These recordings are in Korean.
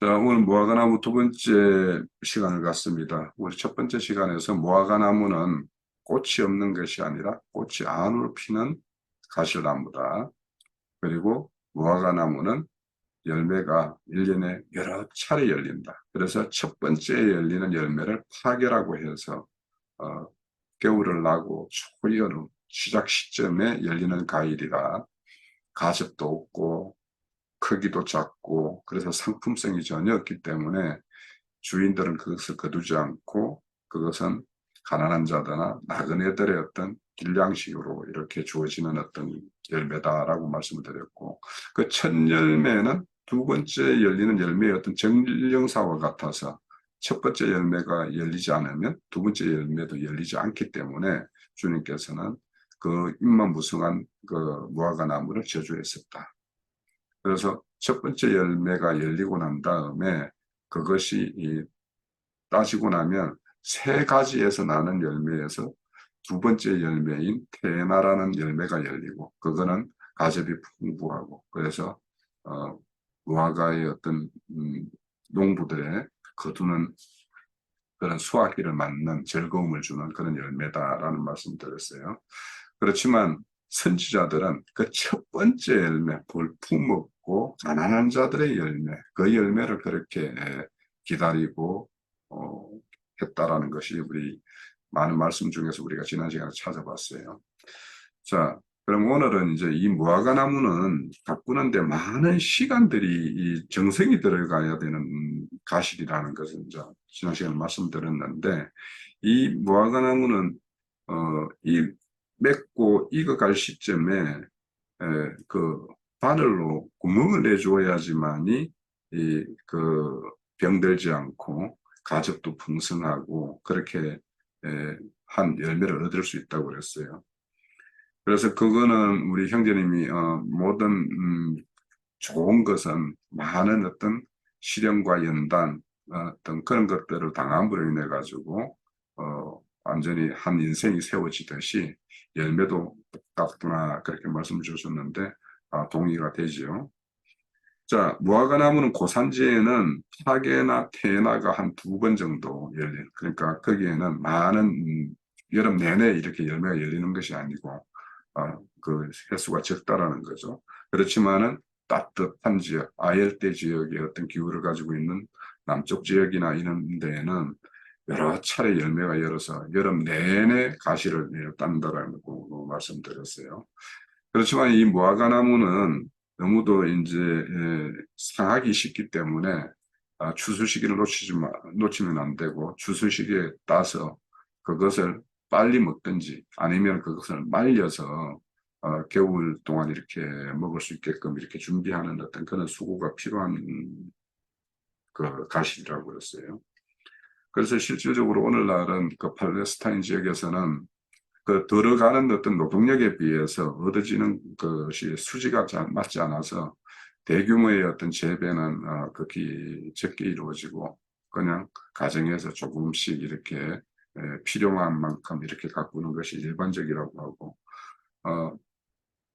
자, 오늘 무화과나무 두 번째 시간을 갖습니다. 우리 첫 번째 시간에서 무화과나무는 꽃이 없는 것이 아니라 꽃이 안으로 피는 가시나무다. 그리고 무화과나무는 열매가 1년에 여러 차례 열린다. 그래서 첫 번째 열리는 열매를 파계라고 해서 겨울을 나고 초여름 시작 시점에 열리는 과일이라 가습도 없고 크기도 작고 그래서 상품성이 전혀 없기 때문에 주인들은 그것을 거두지 않고 그것은 가난한 자들나 나그네들의 어떤 길냥식으로 이렇게 주어지는 어떤 열매다라고 말씀을 드렸고, 그 첫 열매는 두 번째 열리는 열매의 어떤 정령사와 같아서 첫 번째 열매가 열리지 않으면 두 번째 열매도 열리지 않기 때문에 주님께서는 그 잎만무성한 그 무화과 나무를 저주했었다. 그래서 첫 번째 열매가 열리고 난 다음에 그것이 따지고 나면 세 가지에서 나는 열매에서 두 번째 열매인 테나라는 열매가 열리고, 그거는 가즙이 풍부하고 그래서 무화과의 어떤 농부들의 거두는 그런 수확기를 맞는 즐거움을 주는 그런 열매다라는 말씀 드렸어요. 그렇지만 선지자들은 그 첫 번째 열매, 볼품 없고 가난한 자들의 열매, 그 열매를 그렇게 기다리고 했다라는 것이 우리 많은 말씀 중에서 우리가 지난 시간에 찾아봤어요. 자, 그럼 오늘은 이제 이 무화과 나무는 가꾸는데 많은 시간들이 이 정성이 들어가야 되는 가실이라는 것을 이제 지난 시간에 말씀드렸는데, 이 무화과 나무는 이 맺고 익어갈 시점에 그 바늘로 구멍을 내주어야지만이 이 그 병들지 않고 가즙도 풍성하고 그렇게 한 열매를 얻을 수 있다고 그랬어요. 그래서 그거는 우리 형제님이 모든 좋은 것은 많은 어떤 시련과 연단 어떤 그런 것들을 당함으로 인해 가지고 완전히 한 인생이 세워지듯이 열매도 똑같구나 그렇게 말씀 주셨는데 동의가 되지요. 자, 무화과 나무는 고산지에는 파게나 테나가 한 두 번 정도 열린, 그러니까 거기에는 많은 여름 내내 이렇게 열매가 열리는 것이 아니고 그 횟수가 적다라는 거죠. 그렇지만은 따뜻한 지역, 아열대 지역의 어떤 기후를 가지고 있는 남쪽 지역이나 이런 데에는 여러 차례 열매가 열어서 여름 내내 가시를 딴다라는 거 말씀드렸어요. 그렇지만 이 무화과 나무는 너무도 이제 상하기 쉽기 때문에 추수 시기를 놓치면 안 되고, 추수 시기에 따서 그것을 빨리 먹든지 아니면 그것을 말려서 겨울 동안 이렇게 먹을 수 있게끔 이렇게 준비하는 어떤 그런 수고가 필요한 그 가시라고 그랬어요. 그래서 실질적으로 오늘날은 그 팔레스타인 지역에서는 그 들어가는 어떤 노동력에 비해서 얻어지는 것이 수지가 맞지 않아서 대규모의 어떤 재배는 극히 적게 이루어지고 그냥 가정에서 조금씩 이렇게 필요한 만큼 이렇게 가꾸는 것이 일반적이라고 하고,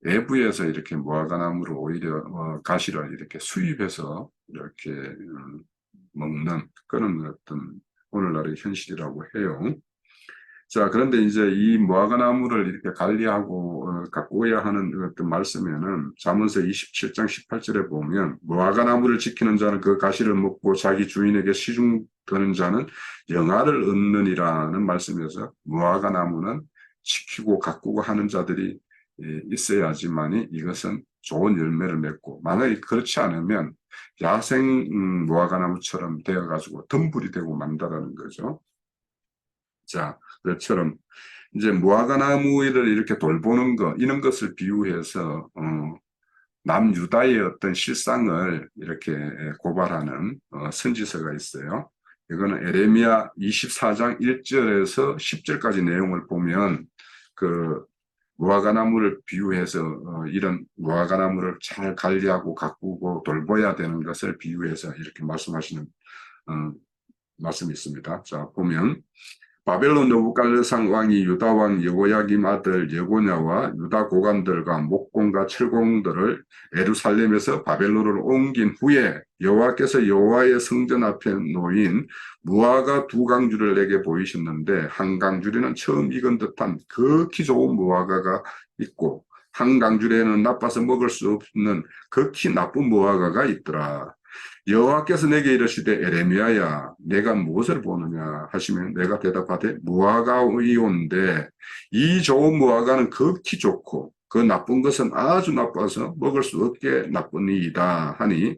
외부에서 이렇게 무화과나무를 오히려 가시를 이렇게 수입해서 이렇게 먹는 그런 어떤 오늘날의 현실이라고 해요. 자, 그런데 이제 이 무화과 나무를 이렇게 관리하고 가꾸어야 하는 어떤 말씀에는 잠언서 27장 18절에 보면 무화과 나무를 지키는 자는 그 가시를 먹고 자기 주인에게 시중 드는 자는 영화를 얻느니라는 말씀에서 무화과 나무는 지키고 가꾸고 하는 자들이 있어야지만이 이것은 좋은 열매를 맺고, 만약에 그렇지 않으면 야생 무화과 나무처럼 되어가지고 덤불이 되고 만다라는 거죠. 자, 그처럼 이제 무화과 나무를 이렇게 돌보는 것, 이런 것을 비유해서 남유다의 어떤 실상을 이렇게 고발하는 선지서가 있어요. 이거는 에레미야 24장 1절에서 10절까지 내용을 보면 그 무화과 나무를 비유해서 이런 무화과 나무를 잘 관리하고 가꾸고 돌봐야 되는 것을 비유해서 이렇게 말씀하시는 말씀이 있습니다. 자, 보면 바벨론 느부갓네살 왕이 유다 왕 여호야김 아들 여고냐와 유다 고관들과 목공과 철공들을 예루살렘에서 바벨론으로 옮긴 후에 여호와께서 여호와의 성전 앞에 놓인 무화과 두 강주를 내게 보이셨는데 한 강주리는 처음 익은 듯한 극히 좋은 무화과가 있고 한 강주리에는 나빠서 먹을 수 없는 극히 나쁜 무화과가 있더라. 여호와께서 내게 이르시되 에레미야야 내가 무엇을 보느냐 하시면 내가 대답하되 무화과이온데 이 좋은 무화과는 극히 좋고 그 나쁜 것은 아주 나빠서 먹을 수 없게 나쁘니이다 하니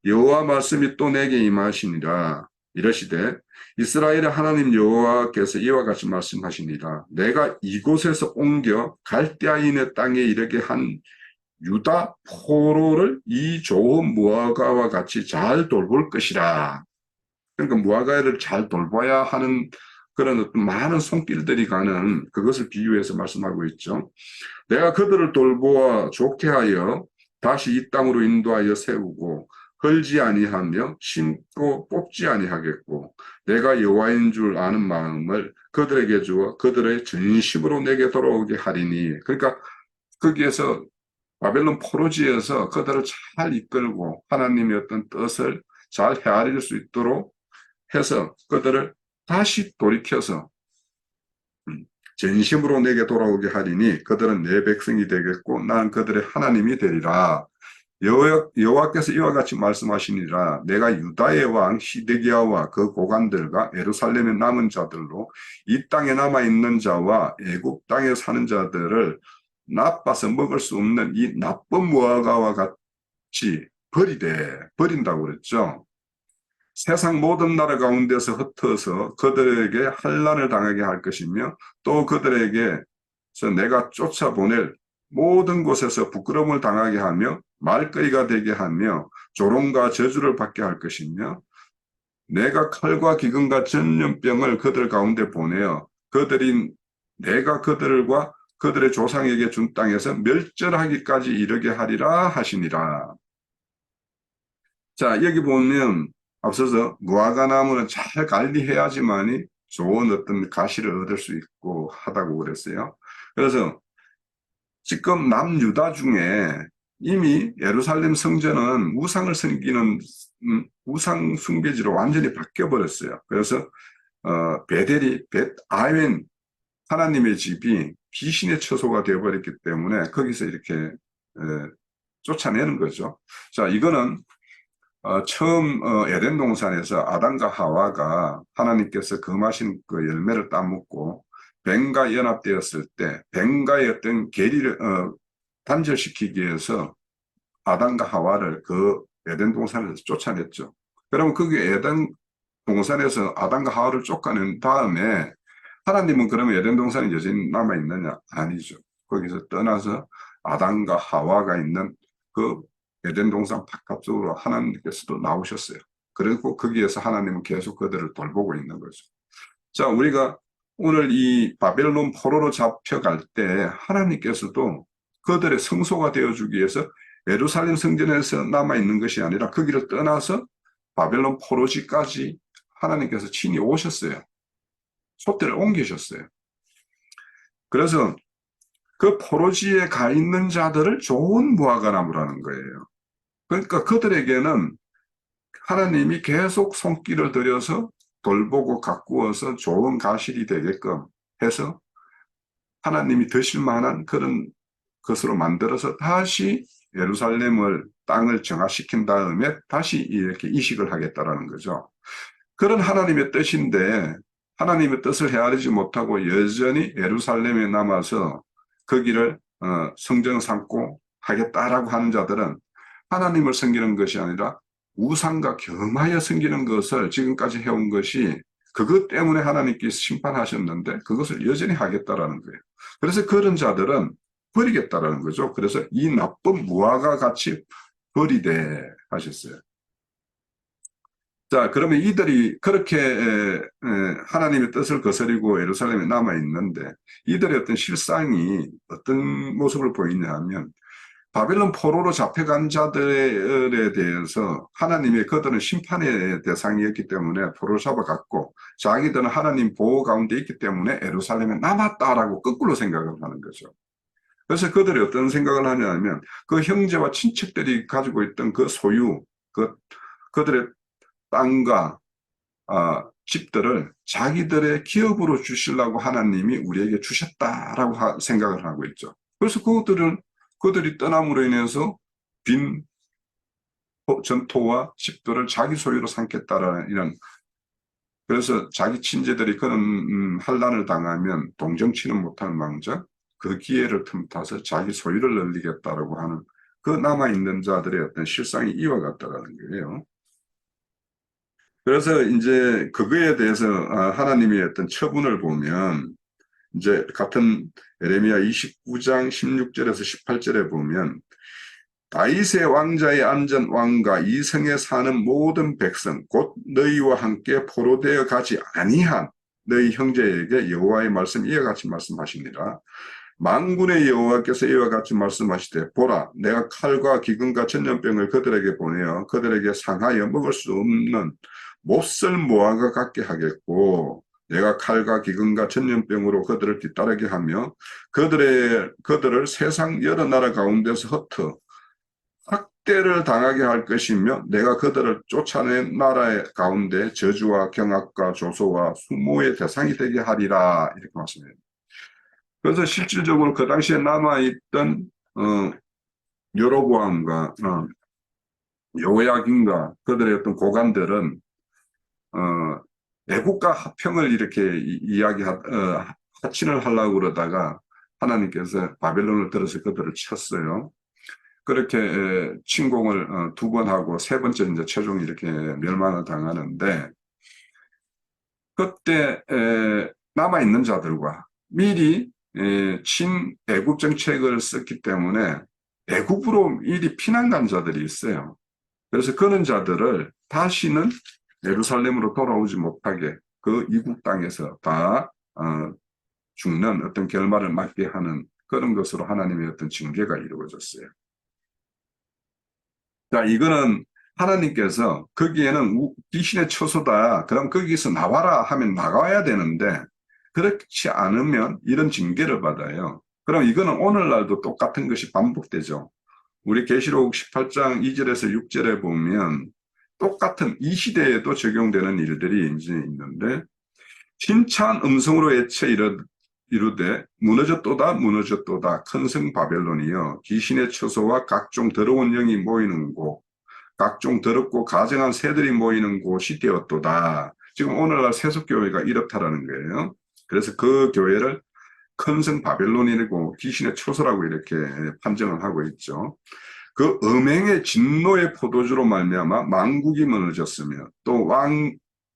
여호와 말씀이 또 내게 임하시니라. 이르시되 이스라엘의 하나님 여호와께서 이와 같이 말씀하시니라. 내가 이곳에서 옮겨 갈대아인의 땅에 이르게 한 유다 포로를 이 좋은 무화과와 같이 잘 돌볼 것이라. 그러니까 무화과를 잘 돌봐야 하는 그런 어떤 많은 손길들이 가는 그것을 비유해서 말씀하고 있죠. 내가 그들을 돌보아 좋게 하여 다시 이 땅으로 인도하여 세우고 헐지 아니하며 심고 뽑지 아니하겠고 내가 여호와인 줄 아는 마음을 그들에게 주어 그들의 전심으로 내게 돌아오게 하리니. 그러니까 거기에서 바벨론 포로지에서 그들을 잘 이끌고 하나님의 어떤 뜻을 잘 헤아릴 수 있도록 해서 그들을 다시 돌이켜서 전심으로 내게 돌아오게 하리니 그들은 내 백성이 되겠고 나는 그들의 하나님이 되리라. 여호와께서 이와 같이 말씀하시니라. 내가 유다의 왕 시드기야와 그 고관들과 예루살렘의 남은 자들로 이 땅에 남아있는 자와 애굽 땅에 사는 자들을 나빠서 먹을 수 없는 이 나쁜 무화과와 같이 버린다고 그랬죠. 세상 모든 나라 가운데서 흩어서 그들에게 환난을 당하게 할 것이며 또 그들에게서 내가 쫓아보낼 모든 곳에서 부끄러움을 당하게 하며 말거리가 되게 하며 조롱과 저주를 받게 할 것이며 내가 칼과 기근과 전염병을 그들 가운데 보내어 내가 그들과 그들의 조상에게 준 땅에서 멸절하기까지 이르게 하리라 하시니라. 자, 여기 보면 앞서서 무화과 나무는 잘 관리해야지만이 좋은 어떤 가시를 얻을 수 있고 하다고 그랬어요. 그래서 지금 남유다 중에 이미 예루살렘 성전은 우상을 섬기는 우상 숭배지로 완전히 바뀌어 버렸어요. 그래서 베델이 벳아웬 하나님의 집이 귀신의 처소가 되어버렸기 때문에 거기서 이렇게 쫓아내는 거죠. 자, 이거는 처음 에덴 동산에서 아담과 하와가 하나님께서 금하신 그 열매를 따먹고 뱀과 연합되었을 때 뱀과의 어떤 계리를 단절시키기 위해서 아담과 하와를 그 에덴 동산에서 쫓아냈죠. 그러면 거기 에덴 동산에서 아담과 하와를 쫓아낸 다음에 하나님은 그러면 에덴 동산이 여전히 남아있느냐? 아니죠. 거기서 떠나서 아담과 하와가 있는 그 에덴 동산 바깥쪽으로 하나님께서도 나오셨어요. 그리고 거기에서 하나님은 계속 그들을 돌보고 있는 거죠. 자, 우리가 오늘 이 바벨론 포로로 잡혀갈 때 하나님께서도 그들의 성소가 되어주기 위해서 예루살렘 성전에서 남아있는 것이 아니라 거기를 떠나서 바벨론 포로지까지 하나님께서 친히 오셨어요. 솥대를 옮기셨어요. 그래서 그 포로지에 가 있는 자들을 좋은 무화과나무라는 거예요. 그러니까 그들에게는 하나님이 계속 손길을 들여서 돌보고 가꾸어서 좋은 가실이 되게끔 해서 하나님이 드실 만한 그런 것으로 만들어서 다시 예루살렘을 땅을 정화시킨 다음에 다시 이렇게 이식을 하겠다라는 거죠. 그런 하나님의 뜻인데 하나님의 뜻을 헤아리지 못하고 여전히 예루살렘에 남아서 거기를 성전 삼고 하겠다라고 하는 자들은 하나님을 섬기는 것이 아니라 우상과 겸하여 섬기는 것을 지금까지 해온 것이 그것 때문에 하나님께서 심판하셨는데 그것을 여전히 하겠다라는 거예요. 그래서 그런 자들은 버리겠다라는 거죠. 그래서 이 나쁜 무화과 같이 버리되 하셨어요. 자, 그러면 이들이 그렇게 하나님의 뜻을 거스리고 예루살렘에 남아 있는데 이들의 어떤 실상이 어떤 모습을 보이냐 하면 바벨론 포로로 잡혀간 자들에 대해서 하나님의 그들은 심판의 대상이었기 때문에 포로 잡아갔고 자기들은 하나님 보호 가운데 있기 때문에 예루살렘에 남았다라고 거꾸로 생각을 하는 거죠. 그래서 그들이 어떤 생각을 하냐면 그 형제와 친척들이 가지고 있던 그 소유, 그들의 땅과 집들을 자기들의 기업으로 주시려고 하나님이 우리에게 주셨다라고 생각을 하고 있죠. 그래서 그들이 떠남으로 인해서 빈 전토와 집들을 자기 소유로 삼겠다라는 이런, 그래서 자기 친제들이 그런 환란을 당하면 동정치는 못하는 망정 그 기회를 틈타서 자기 소유를 늘리겠다라고 하는 그 남아있는 자들의 어떤 실상이 이와 같다라는 거예요. 그래서 이제 그거에 대해서 하나님의 어떤 처분을 보면 이제 같은 예레미야 29장 16절에서 18절에 보면 다윗의 왕자의 앉은 왕과 이 성에 사는 모든 백성 곧 너희와 함께 포로되어 가지 아니한 너희 형제에게 여호와의 말씀 이와 같이 말씀하시니라. 만군의 여호와께서 이와 같이 말씀하시되 보라 내가 칼과 기근과 전염병을 그들에게 보내어 그들에게 상하여 먹을 수 없는 몹쓸 모아가 갖게 하겠고 내가 칼과 기근과 전염병으로 그들을 뒤따르게 하며 그들을 세상 여러 나라 가운데서 흩어 학대를 당하게 할 것이며 내가 그들을 쫓아낸 나라의 가운데 저주와 경악과 조소와 수모의 대상이 되게 하리라 이렇게 말씀해요. 그래서 실질적으로 그 당시에 남아있던 여로보암과 여호야긴과 그들의 어떤 고관들은 애국가 합평을 이렇게 하친을 하려고 그러다가 하나님께서 바벨론을 들어서 그들을 쳤어요. 그렇게 침공을 2번 하고 3번째 이제 최종 이렇게 멸망을 당하는데 그때 남아있는 자들과 미리 친애국 정책을 썼기 때문에 애국으로 미리 피난 간 자들이 있어요. 그래서 그런 자들을 다시는 예루살렘으로 돌아오지 못하게 그 이국 땅에서 다 죽는 어떤 결말을 맞게 하는 그런 것으로 하나님의 어떤 징계가 이루어졌어요. 자, 이거는 하나님께서 거기에는 귀신의 처소다. 그럼 거기서 나와라 하면 나가야 되는데 그렇지 않으면 이런 징계를 받아요. 그럼 이거는 오늘날도 똑같은 것이 반복되죠. 우리 계시록 18장 2절에서 6절에 보면 똑같은 이 시대에도 적용되는 일들이 이제 있는데 힘찬 음성으로 외쳐 이르되 무너졌도다 무너졌도다 큰 성 바벨론이여 귀신의 처소와 각종 더러운 영이 모이는 곳 각종 더럽고 가증한 새들이 모이는 곳이 되었도다. 지금 오늘날 세속교회가 이렇다라는 거예요. 그래서 그 교회를 큰 성 바벨론이고 귀신의 처소라고 이렇게 판정을 하고 있죠. 그 음행의 진노의 포도주로 말미암아 만국이 무너졌으며 또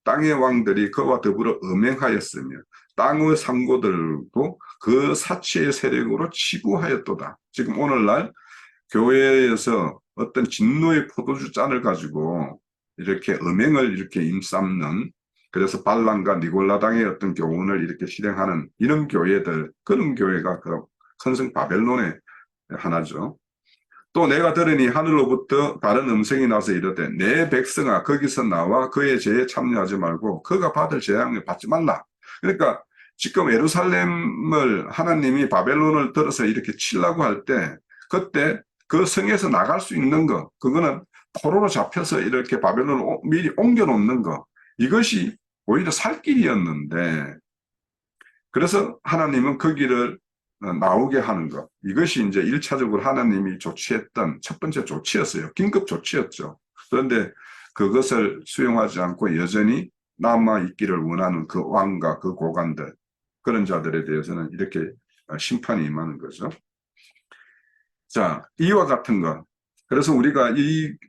땅의 왕들이 그와 더불어 음행하였으며 땅의 상고들도 그 사치의 세력으로 치부하였도다. 지금 오늘날 교회에서 어떤 진노의 포도주 잔을 가지고 이렇게 음행을 이렇게 임삼는 그래서 발람과 니골라당의 어떤 교훈을 이렇게 실행하는 이런 교회들 그런 교회가 그 큰 성 바벨론의 하나죠. 또 내가 들으니 하늘로부터 다른 음성이 나서 이르되 내 백성아 거기서 나와 그의 죄에 참여하지 말고 그가 받을 재앙을 받지 말라. 그러니까 지금 예루살렘을 하나님이 바벨론을 들어서 이렇게 치려고 할 때 그때 그 성에서 나갈 수 있는 거 그거는 포로로 잡혀서 이렇게 바벨론을 미리 옮겨놓는 거 이것이 오히려 살 길이었는데 그래서 하나님은 그 길을 나오게 하는 것. 이것이 이제 1차적으로 하나님이 조치했던 첫 번째 조치였어요. 긴급 조치였죠. 그런데 그것을 수용하지 않고 여전히 남아있기를 원하는 그 왕과 그 고관들, 그런 자들에 대해서는 이렇게 심판이 임하는 거죠. 자, 이와 같은 것. 그래서 우리가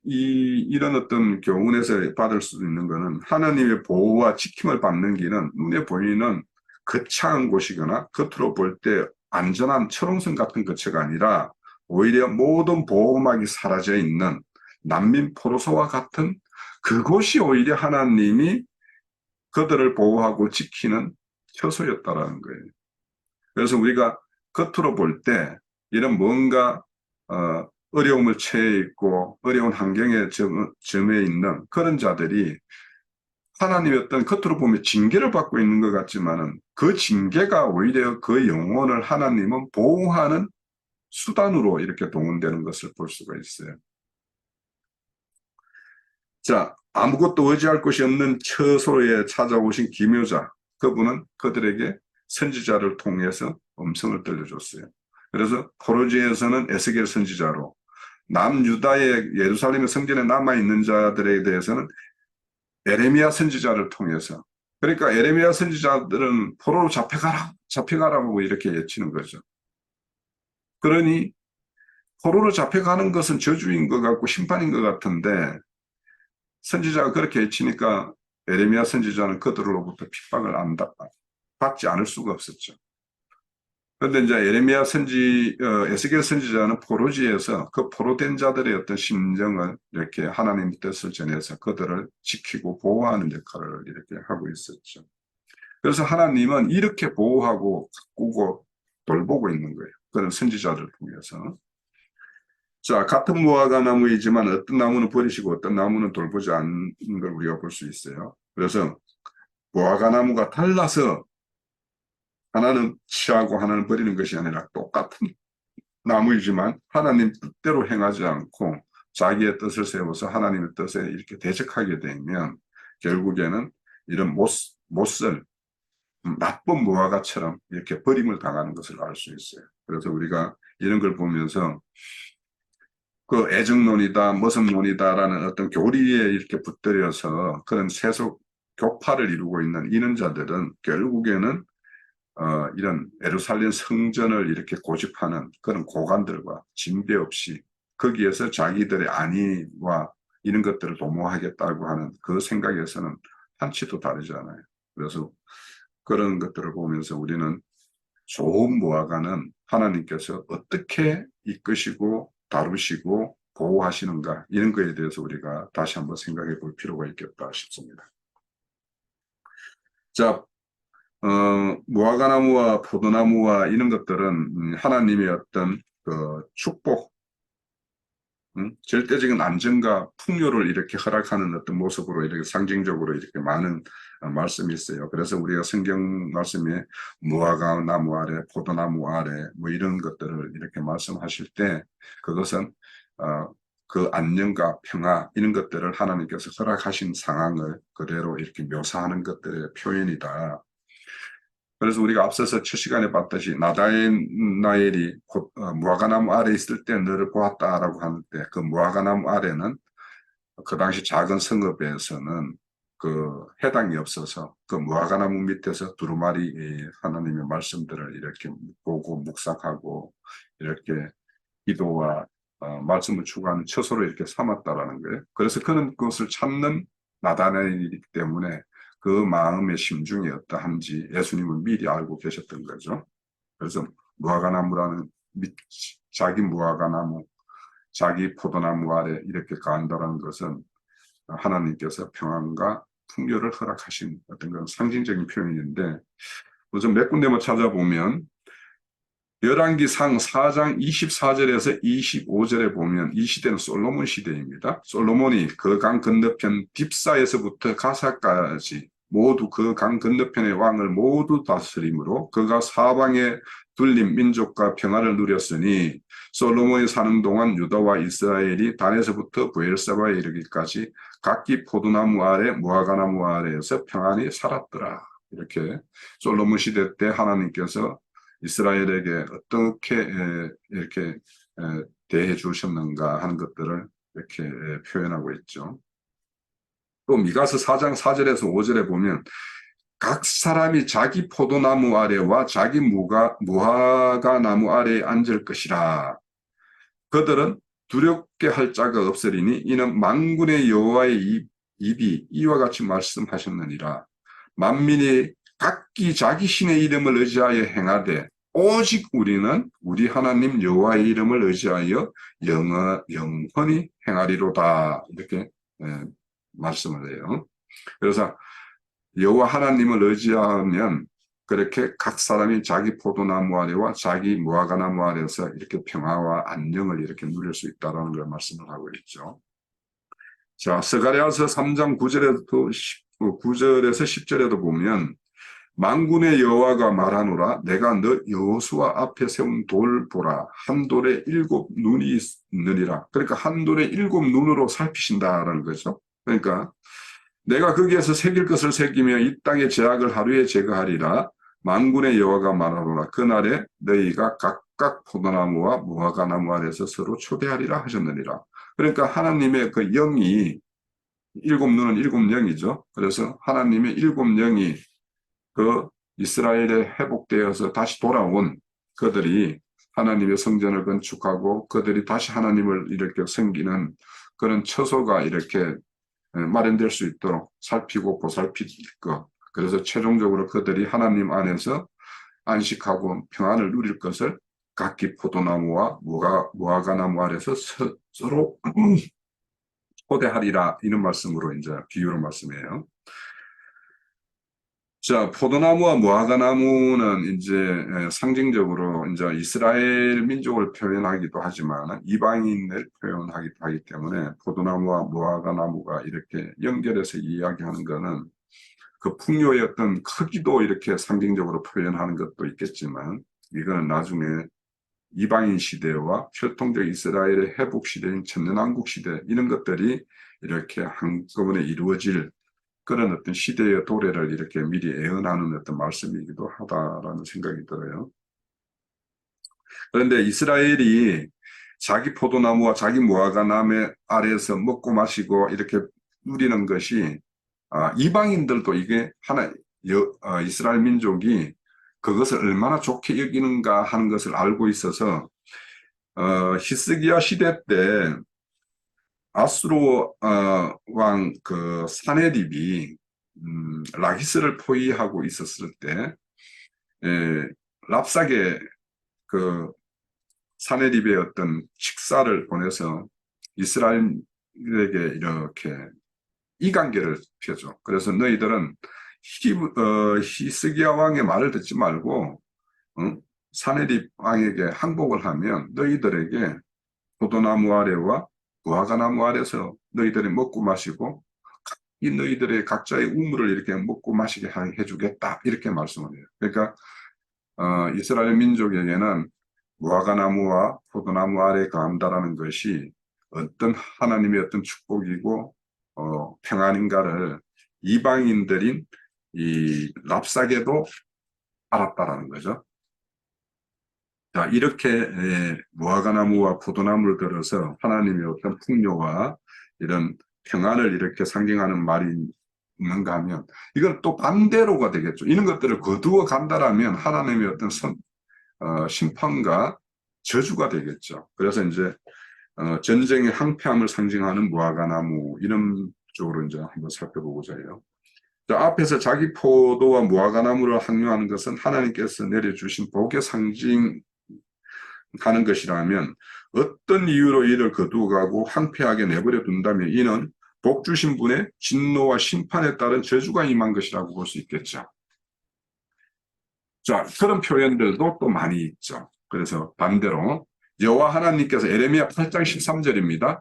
이런 어떤 교훈에서 받을 수 있는 것은 하나님의 보호와 지킴을 받는 길은 눈에 보이는 거창한 곳이거나 겉으로 볼 때 안전한 철옹성 같은 거처가 아니라 오히려 모든 보호막이 사라져 있는 난민 포로소와 같은 그곳이 오히려 하나님이 그들을 보호하고 지키는 처소였다라는 거예요. 그래서 우리가 겉으로 볼 때 이런 뭔가 어려움을 처해 있고 어려운 환경에 점에 있는 그런 자들이 하나님의 어떤 겉으로 보면 징계를 받고 있는 것 같지만은 그 징계가 오히려 그 영혼을 하나님은 보호하는 수단으로 이렇게 동원되는 것을 볼 수가 있어요. 자, 아무것도 의지할 곳이 없는 처소에 찾아오신 기묘자, 그분은 그들에게 선지자를 통해서 음성을 들려줬어요. 그래서 포로지에서는 에스겔 선지자로, 남유다의 예루살렘의 성전에 남아있는 자들에 대해서는 에레미야 선지자를 통해서, 그러니까 에레미야 선지자들은 포로로 잡혀가라고 이렇게 외치는 거죠. 그러니 포로로 잡혀가는 것은 저주인 것 같고 심판인 것 같은데 선지자가 그렇게 외치니까 에레미야 선지자는 그들로부터 핍박을 받지 않을 수가 없었죠. 그런데 이제 에스겔 선지자는 포로지에서 그 포로된 자들의 어떤 심정을 이렇게 하나님의 뜻을 전해서 그들을 지키고 보호하는 역할을 이렇게 하고 있었죠. 그래서 하나님은 이렇게 보호하고 가꾸고 돌보고 있는 거예요. 그런 선지자들을 통해서. 자, 같은 무화과 나무이지만 어떤 나무는 버리시고 어떤 나무는 돌보지 않는 걸 우리가 볼 수 있어요. 그래서 무화과 나무가 달라서 하나는 취하고 하나는 버리는 것이 아니라 똑같은 나무이지만 하나님 뜻대로 행하지 않고 자기의 뜻을 세워서 하나님의 뜻에 이렇게 대적하게 되면 결국에는 이런 못쓸 나쁜 무화과처럼 이렇게 버림을 당하는 것을 알 수 있어요. 그래서 우리가 이런 걸 보면서 그 애정론이다, 머슴론이다라는 어떤 교리에 이렇게 붙들여서 그런 세속 교파를 이루고 있는 이런 자들은 결국에는 이런 예루살렘 성전을 이렇게 고집하는 그런 고관들과 진배 없이 거기에서 자기들의 안위와 이런 것들을 도모하겠다고 하는 그 생각에서는 한치도 다르지 않아요. 그래서 그런 것들을 보면서 우리는 좋은 무화과는 하나님께서 어떻게 이끄시고 다루시고 보호하시는가 이런 거에 대해서 우리가 다시 한번 생각해 볼 필요가 있겠다 싶습니다. 자, 무화과나무와 포도나무와 이런 것들은 하나님의 어떤 그 축복, 절대적인 안정과 풍요를 이렇게 허락하는 어떤 모습으로 이렇게 상징적으로 이렇게 많은 말씀이 있어요. 그래서 우리가 성경 말씀에 무화과 나무 아래, 포도나무 아래 뭐 이런 것들을 이렇게 말씀하실 때 그것은 그 안녕과 평화 이런 것들을 하나님께서 허락하신 상황을 그대로 이렇게 묘사하는 것들의 표현이다. 그래서 우리가 앞서서 첫 시간에 봤듯이 나다나엘이 무화과나무 아래 있을 때 너를 보았다라고 하는데 그 무화과나무 아래는 그 당시 작은 성읍에서는 그 해당이 없어서 그 무화과나무 밑에서 두루마리 하나님의 말씀들을 이렇게 보고 묵상하고 이렇게 기도와 말씀을 추구하는 처소로 이렇게 삼았다라는 거예요. 그래서 그런 것을 찾는 나다나엘이기 때문에 그 마음의 심중이 어떠한지 예수님은 미리 알고 계셨던 거죠. 그래서 무화과나무라는 자기 무화과나무, 자기 포도나무 아래 이렇게 간다는 것은 하나님께서 평안과 풍요를 허락하신 어떤 그런 상징적인 표현인데 우선 몇 군데만 찾아보면 열왕기상 4장 24절에서 25절에 보면 이 시대는 솔로몬 시대입니다. 솔로몬이 그 강 건너편 딥사에서부터 가사까지 모두 그 강 건너편의 왕을 모두 다스림으로 그가 사방에 둘린 민족과 평화를 누렸으니 솔로몬이 사는 동안 유다와 이스라엘이 단에서부터 브엘세바에 이르기까지 각기 포도나무 아래 무화과나무 아래에서 평안히 살았더라. 이렇게 솔로몬 시대 때 하나님께서 이스라엘에게 어떻게 이렇게 대해 주셨는가 하는 것들을 이렇게 표현하고 있죠. 또 미가서 4장 4절에서 5절에 보면 각 사람이 자기 포도나무 아래와 자기 무화과나무 아래에 앉을 것이라. 그들은 두렵게 할 자가 없으리니 이는 만군의 여호와의 입이 이와 같이 말씀하셨느니라. 만민이 각기 자기 신의 이름을 의지하여 행하되 오직 우리는 우리 하나님 여호와의 이름을 의지하여 영원히 행하리로다. 이렇게 말씀을 해요. 그래서 여호와 하나님을 의지하면 그렇게 각 사람이 자기 포도나무 아래와 자기 무화과나무 아래에서 이렇게 평화와 안녕을 이렇게 누릴 수 있다는 걸 말씀을 하고 있죠. 자, 스가랴서 3장 9절에서 10절에도 보면 만군의 여호와가 말하노라 내가 너 여호수아 앞에 세운 돌 보라 한 돌에 7눈이 있느니라. 그러니까 한 돌에 7눈으로 살피신다라는 거죠. 그러니까 내가 거기에서 새길 것을 새기며 이 땅의 죄악을 하루에 제거하리라. 만군의 여호와가 말하노라 그날에 너희가 각각 포도나무와 무화과나무 아래서 서로 초대하리라 하셨느니라. 그러니까 하나님의 그 영이 7눈은 7영이죠. 그래서 하나님의 7영이 그 이스라엘에 회복되어서 다시 돌아온 그들이 하나님의 성전을 건축하고 그들이 다시 하나님을 이렇게 섬기는 그런 처소가 이렇게 마련될 수 있도록 살피고 보살필 것. 그래서 최종적으로 그들이 하나님 안에서 안식하고 평안을 누릴 것을 각기 포도나무와 무화과나무 아래서 서로 초대하리라 이런 말씀으로 이제 비유로 말씀해요. 자, 포도나무와 무화과나무는 이제 상징적으로 이제 이스라엘 민족을 표현하기도 하지만 이방인을 표현하기도 하기 때문에 포도나무와 무화과나무가 이렇게 연결해서 이야기하는 것은 그 풍요의 어떤 크기도 이렇게 상징적으로 표현하는 것도 있겠지만 이거는 나중에 이방인 시대와 혈통적 이스라엘의 회복 시대인 천년왕국 시대 이런 것들이 이렇게 한꺼번에 이루어질 그런 어떤 시대의 도래를 이렇게 미리 예언하는 어떤 말씀이기도 하다라는 생각이 들어요. 그런데 이스라엘이 자기 포도나무와 자기 무화과나무 아래에서 먹고 마시고 이렇게 누리는 것이 이방인들도 이게 이스라엘 민족이 그것을 얼마나 좋게 여기는가 하는 것을 알고 있어서 히스기야 시대 때 아수르 왕 그 사네립이 라기스를 포위하고 있었을 때 랍사게 그 사네립의 어떤 식사를 보내서 이스라엘에게 이렇게 이간계를 펴죠. 그래서 너희들은 히스기야 왕의 말을 듣지 말고 사네립 왕에게 항복을 하면 너희들에게 포도나무 아래와 무화과나무 아래서 너희들이 먹고 마시고 이 너희들의 각자의 우물을 이렇게 먹고 마시게 해주겠다 이렇게 말씀을 해요. 그러니까 이스라엘 민족에게는 무화과나무와 포도나무 아래 거한다라는 것이 어떤 하나님의 어떤 축복이고 평안인가를 이방인들인 이 랍사게도 알았다라는 거죠. 자, 이렇게 무화과나무와 포도나무를 들어서 하나님의 어떤 풍요와 이런 평안을 이렇게 상징하는 말이 있는가 하면 이건 또 반대로가 되겠죠. 이런 것들을 거두어 간다라면 하나님의 어떤 심판과 저주가 되겠죠. 그래서 이제 전쟁의 항폐함을 상징하는 무화과나무 이런 쪽으로 이제 한번 살펴보고자 해요. 자, 앞에서 자기 포도와 무화과나무를 항유하는 것은 하나님께서 내려주신 복의 상징 하는 것이라면 어떤 이유로 이를 거두어가고 황폐하게 내버려 둔다면 이는 복 주신 분의 진노와 심판에 따른 저주가 임한 것이라고 볼 수 있겠죠. 자, 그런 표현들도 또 많이 있죠. 그래서 반대로 여호와 하나님께서 에레미야 8장 13절입니다.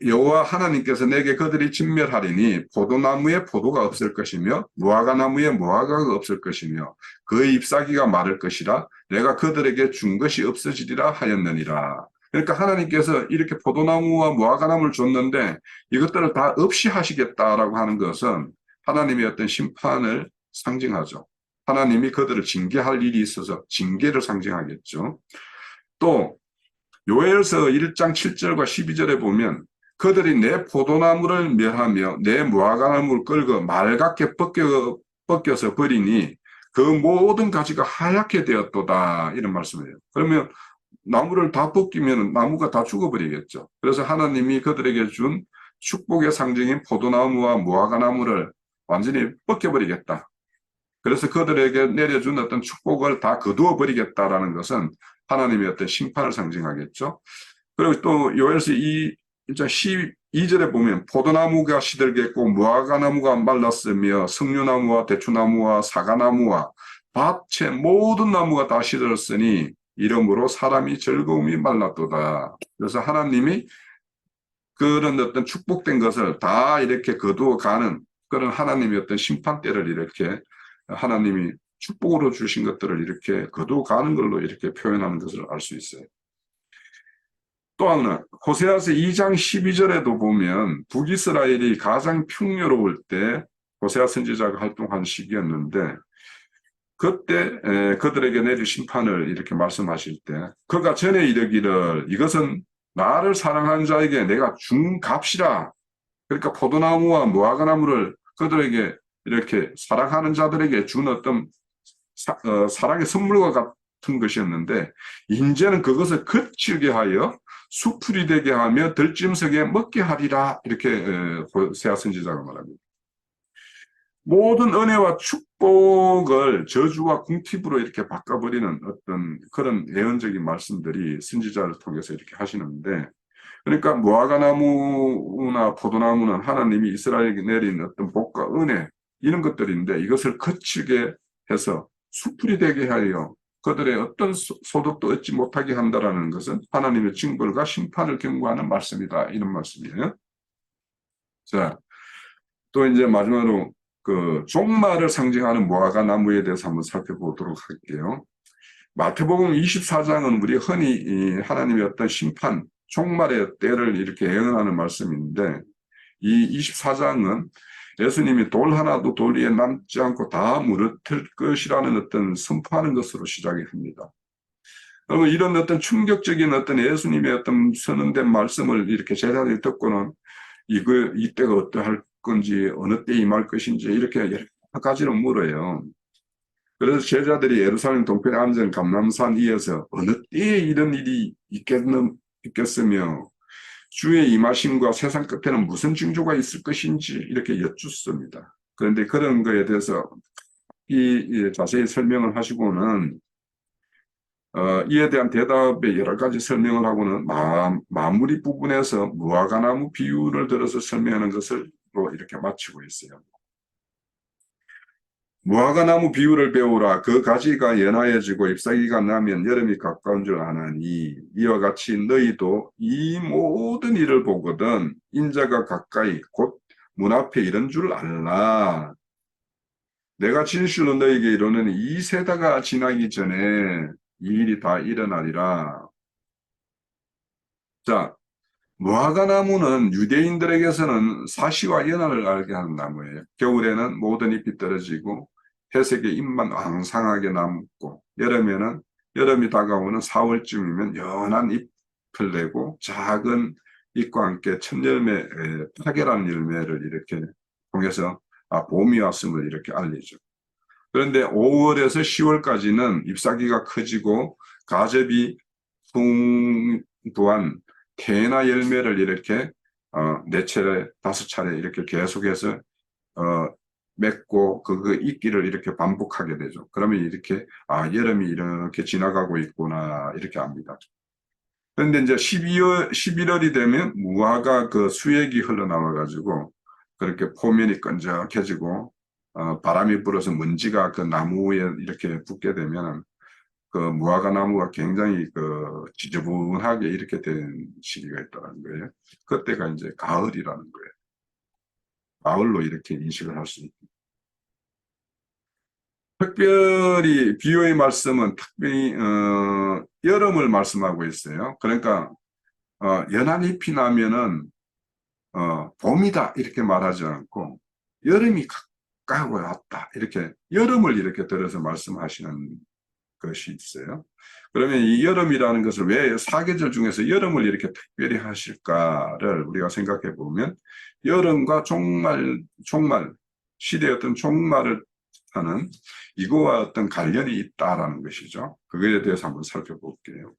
여호와 하나님께서 내게 그들이 진멸하리니 포도나무에 포도가 없을 것이며 무화과나무에 무화과가 없을 것이며 그의 잎사귀가 마를 것이라 내가 그들에게 준 것이 없어지리라 하였느니라. 그러니까 하나님께서 이렇게 포도나무와 무화과나무를 줬는데 이것들을 다 없이 하시겠다라고 하는 것은 하나님의 어떤 심판을 상징하죠. 하나님이 그들을 징계할 일이 있어서 징계를 상징하겠죠. 또 요엘서 1장 7절과 12절에 보면 그들이 내 포도나무를 멸하며 내 무화과나무를 끌고 말갛게 벗겨서 버리니 그 모든 가지가 하얗게 되었도다 이런 말씀이에요. 그러면 나무를 다 벗기면 나무가 다 죽어버리겠죠. 그래서 하나님이 그들에게 준 축복의 상징인 포도나무와 무화과나무를 완전히 벗겨버리겠다. 그래서 그들에게 내려준 어떤 축복을 다 거두어 버리겠다라는 것은 하나님의 어떤 심판을 상징하겠죠. 그리고 또 요엘서 12절에 보면 포도나무가 시들겠고 무화과나무가 말랐으며 석류나무와 대추나무와 사과나무와 밭에 모든 나무가 다 시들었으니 이러므로 사람이 즐거움이 말랐도다. 그래서 하나님이 그런 어떤 축복된 것을 다 이렇게 거두어 가는 그런 하나님의 어떤 심판대를 이렇게 하나님이 축복으로 주신 것들을 이렇게 거두어 가는 걸로 이렇게 표현하는 것을 알 수 있어요. 또 하나, 호세아서 2장 12절에도 보면 북이스라엘이 가장 풍요로울 때 호세아 선지자가 활동한 시기였는데 그때 그들에게 내릴 심판을 이렇게 말씀하실 때 그가 전에 이르기를 이것은 나를 사랑하는 자에게 내가 준 값이라. 그러니까 포도나무와 무화과나무를 그들에게 이렇게 사랑하는 자들에게 준 어떤 사랑의 선물과 같은 것이었는데 이제는 그것을 거칠게 하여 수풀이 되게 하며 들짐승에 먹게 하리라. 이렇게 호세아 선지자가 말합니다. 모든 은혜와 축복을 저주와 궁핍으로 이렇게 바꿔버리는 어떤 그런 예언적인 말씀들이 선지자를 통해서 이렇게 하시는데 그러니까 무화과나무나 포도나무는 하나님이 이스라엘에게 내린 어떤 복과 은혜 이런 것들인데 이것을 거칠게 해서 수풀이 되게 하여 그들의 어떤 소득도 얻지 못하게 한다라는 것은 하나님의 징벌과 심판을 경고하는 말씀이다. 이런 말씀이에요. 자, 또 이제 마지막으로 그 종말을 상징하는 무화과 나무에 대해서 한번 살펴보도록 할게요. 마태복음 24장은 우리 흔히 하나님의 어떤 심판, 종말의 때를 이렇게 예언하는 말씀인데 이 24장은 예수님이 돌 하나도 돌 위에 남지 않고 다 무너뜨릴 것이라는 어떤 선포하는 것으로 시작이 합니다. 그러면 이런 어떤 충격적인 어떤 예수님의 어떤 선언된 말씀을 이렇게 제자들이 듣고는 이때가 어떠할 건지 어느 때 임할 것인지 이렇게 여러 가지로 물어요. 그래서 제자들이 예루살렘 동편에 앉은 감람산 위에서 어느 때에 이런 일이 있겠으며 주의 임하심과 세상 끝에는 무슨 징조가 있을 것인지 이렇게 여쭙습니다. 그런데 그런 거에 대해서 자세히 설명을 하시고는 이에 대한 대답에 여러 가지 설명을 하고는 마무리 부분에서 무화과나무 비유를 들어서 설명하는 것을 이렇게 마치고 있어요. 무화과나무 비유를 배우라. 그 가지가 연하여지고 잎사귀가 나면 여름이 가까운 줄 아나니 이와 같이 너희도 이 모든 일을 보거든 인자가 가까이 곧 문 앞에 이른 줄 알라. 내가 진실로 너희에게 이르노니 이 세대가 지나기 전에 이 일이 다 일어나리라. 자, 무화과나무는 유대인들에게서는 사시와 연하를 알게 하는 나무예요. 겨울에는 모든 잎이 떨어지고 회색의 잎만 왕상하게 남고 여름이 다가오는 4월쯤이면 연한 잎을 내고 작은 잎과 함께 첫 열매, 파괴라는 열매를 이렇게 통해서 봄이 왔음을 이렇게 알리죠. 그런데 5월에서 10월까지는 잎사귀가 커지고 가접이 풍부한 개나 열매를 이렇게 4차례, 5차례 이렇게 계속해서 맺고 그 익기를 이렇게 반복하게 되죠. 그러면 이렇게 여름이 이렇게 지나가고 있구나 이렇게 압니다. 그런데 이제 11월이 되면 무화과 그 수액이 흘러나와 가지고 그렇게 포면이 끈적해지고 바람이 불어서 먼지가 그 나무에 이렇게 붙게 되면 그 무화과 나무가 굉장히 그 지저분하게 이렇게 된 시기가 있다는 거예요. 그때가 이제 가을이라는 거예요. 가을로 이렇게 인식을 할 수 있고. 특별히 비유의 말씀은 특별히 여름을 말씀하고 있어요. 그러니까 연한 잎이 나면은 봄이다 이렇게 말하지 않고 여름이 가까이 왔다 이렇게 여름을 이렇게 들어서 말씀하시는 것이 있어요. 그러면 이 여름이라는 것을 왜 사계절 중에서 여름을 이렇게 특별히 하실까를 우리가 생각해 보면 여름과 종말 시대의 어떤 종말을 하는 이거와 어떤 관련이 있다라는 것이죠. 그거에 대해서 한번 살펴볼게요.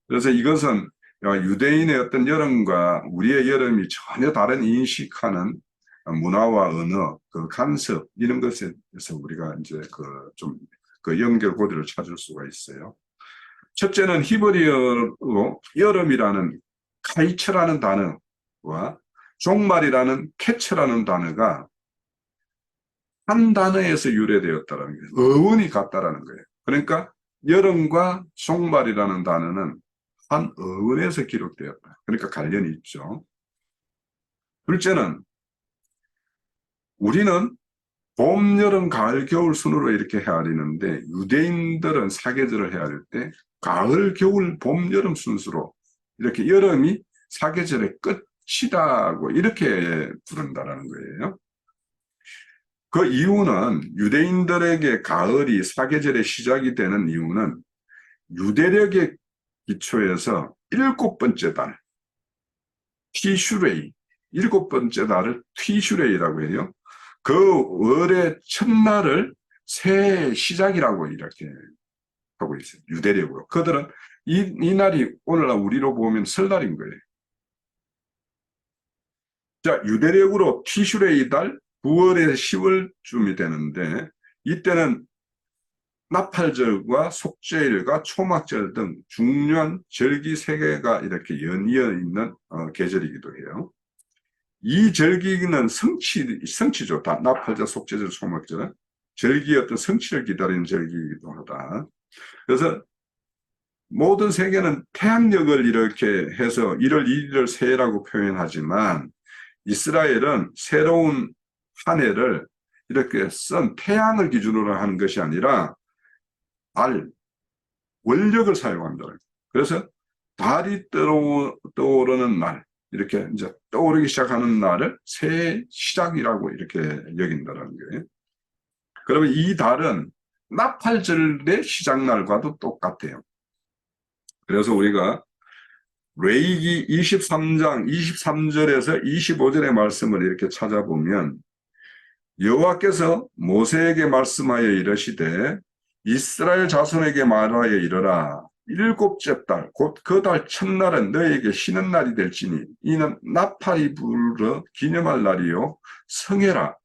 그래서 이것은 유대인의 어떤 여름과 우리의 여름이 전혀 다른 인식하는 문화와 언어, 그 간섭 이런 것에서 우리가 이제 그 연결고리를 찾을 수가 있어요. 첫째는 히브리어로 여름이라는 카이처라는 단어와 종말이라는 캐처라는 단어가 한 단어에서 유래되었다라는 거예요. 어원이 같다라는 거예요. 그러니까 여름과 종말이라는 단어는 한 어원에서 기록되었다. 그러니까 관련이 있죠. 둘째는 우리는 봄, 여름, 가을, 겨울 순으로 이렇게 헤아리는데 유대인들은 사계절을 헤아릴 때 가을, 겨울, 봄, 여름 순서로 이렇게 여름이 사계절의 끝이다고 이렇게 부른다는 거예요. 그 이유는 유대인들에게 가을이 사계절의 시작이 되는 이유는 유대력의 기초에서 일곱 번째 달, 티슈레이, 일곱 번째 달을 티슈레이라고 해요. 그 월의 첫날을 새해 시작이라고 이렇게 하고 있어요. 유대력으로. 그들은 이 날이 오늘날 우리로 보면 설날인 거예요. 자, 유대력으로 티슈레이 달 9월에 10월쯤이 되는데 이때는 나팔절과 속죄일과 초막절 등 중요한 절기 세 개가 이렇게 연이어 있는 계절이기도 해요. 이 절기는 성취죠. 다 나팔절, 속죄절, 초막절은 절기의 어떤 성취를 기다리는 절기이기도 하다. 그래서 모든 세계는 태양력을 이렇게 해서 1월 1일을 새해라고 표현하지만 이스라엘은 새로운 한 해를 이렇게 쓴 태양을 기준으로 하는 것이 아니라 원력을 사용한다. 그래서 달이 떠오르는 날, 이렇게 이제 떠오르기 시작하는 날을 새해 시작이라고 이렇게 여긴다는 거예요. 그러면 이 달은 나팔절의 시작날과도 똑같아요. 그래서 우리가 레위기 23장 23절에서 25절의 말씀을 이렇게 찾아보면 여호와께서 모세에게 말씀하여 이르시되 이스라엘 자손에게 말하여 이르라. 일곱째 달 곧 그 달 첫날은 너에게 쉬는 날이 될지니 이는 나팔이 불어 기념할 날이요 성해라.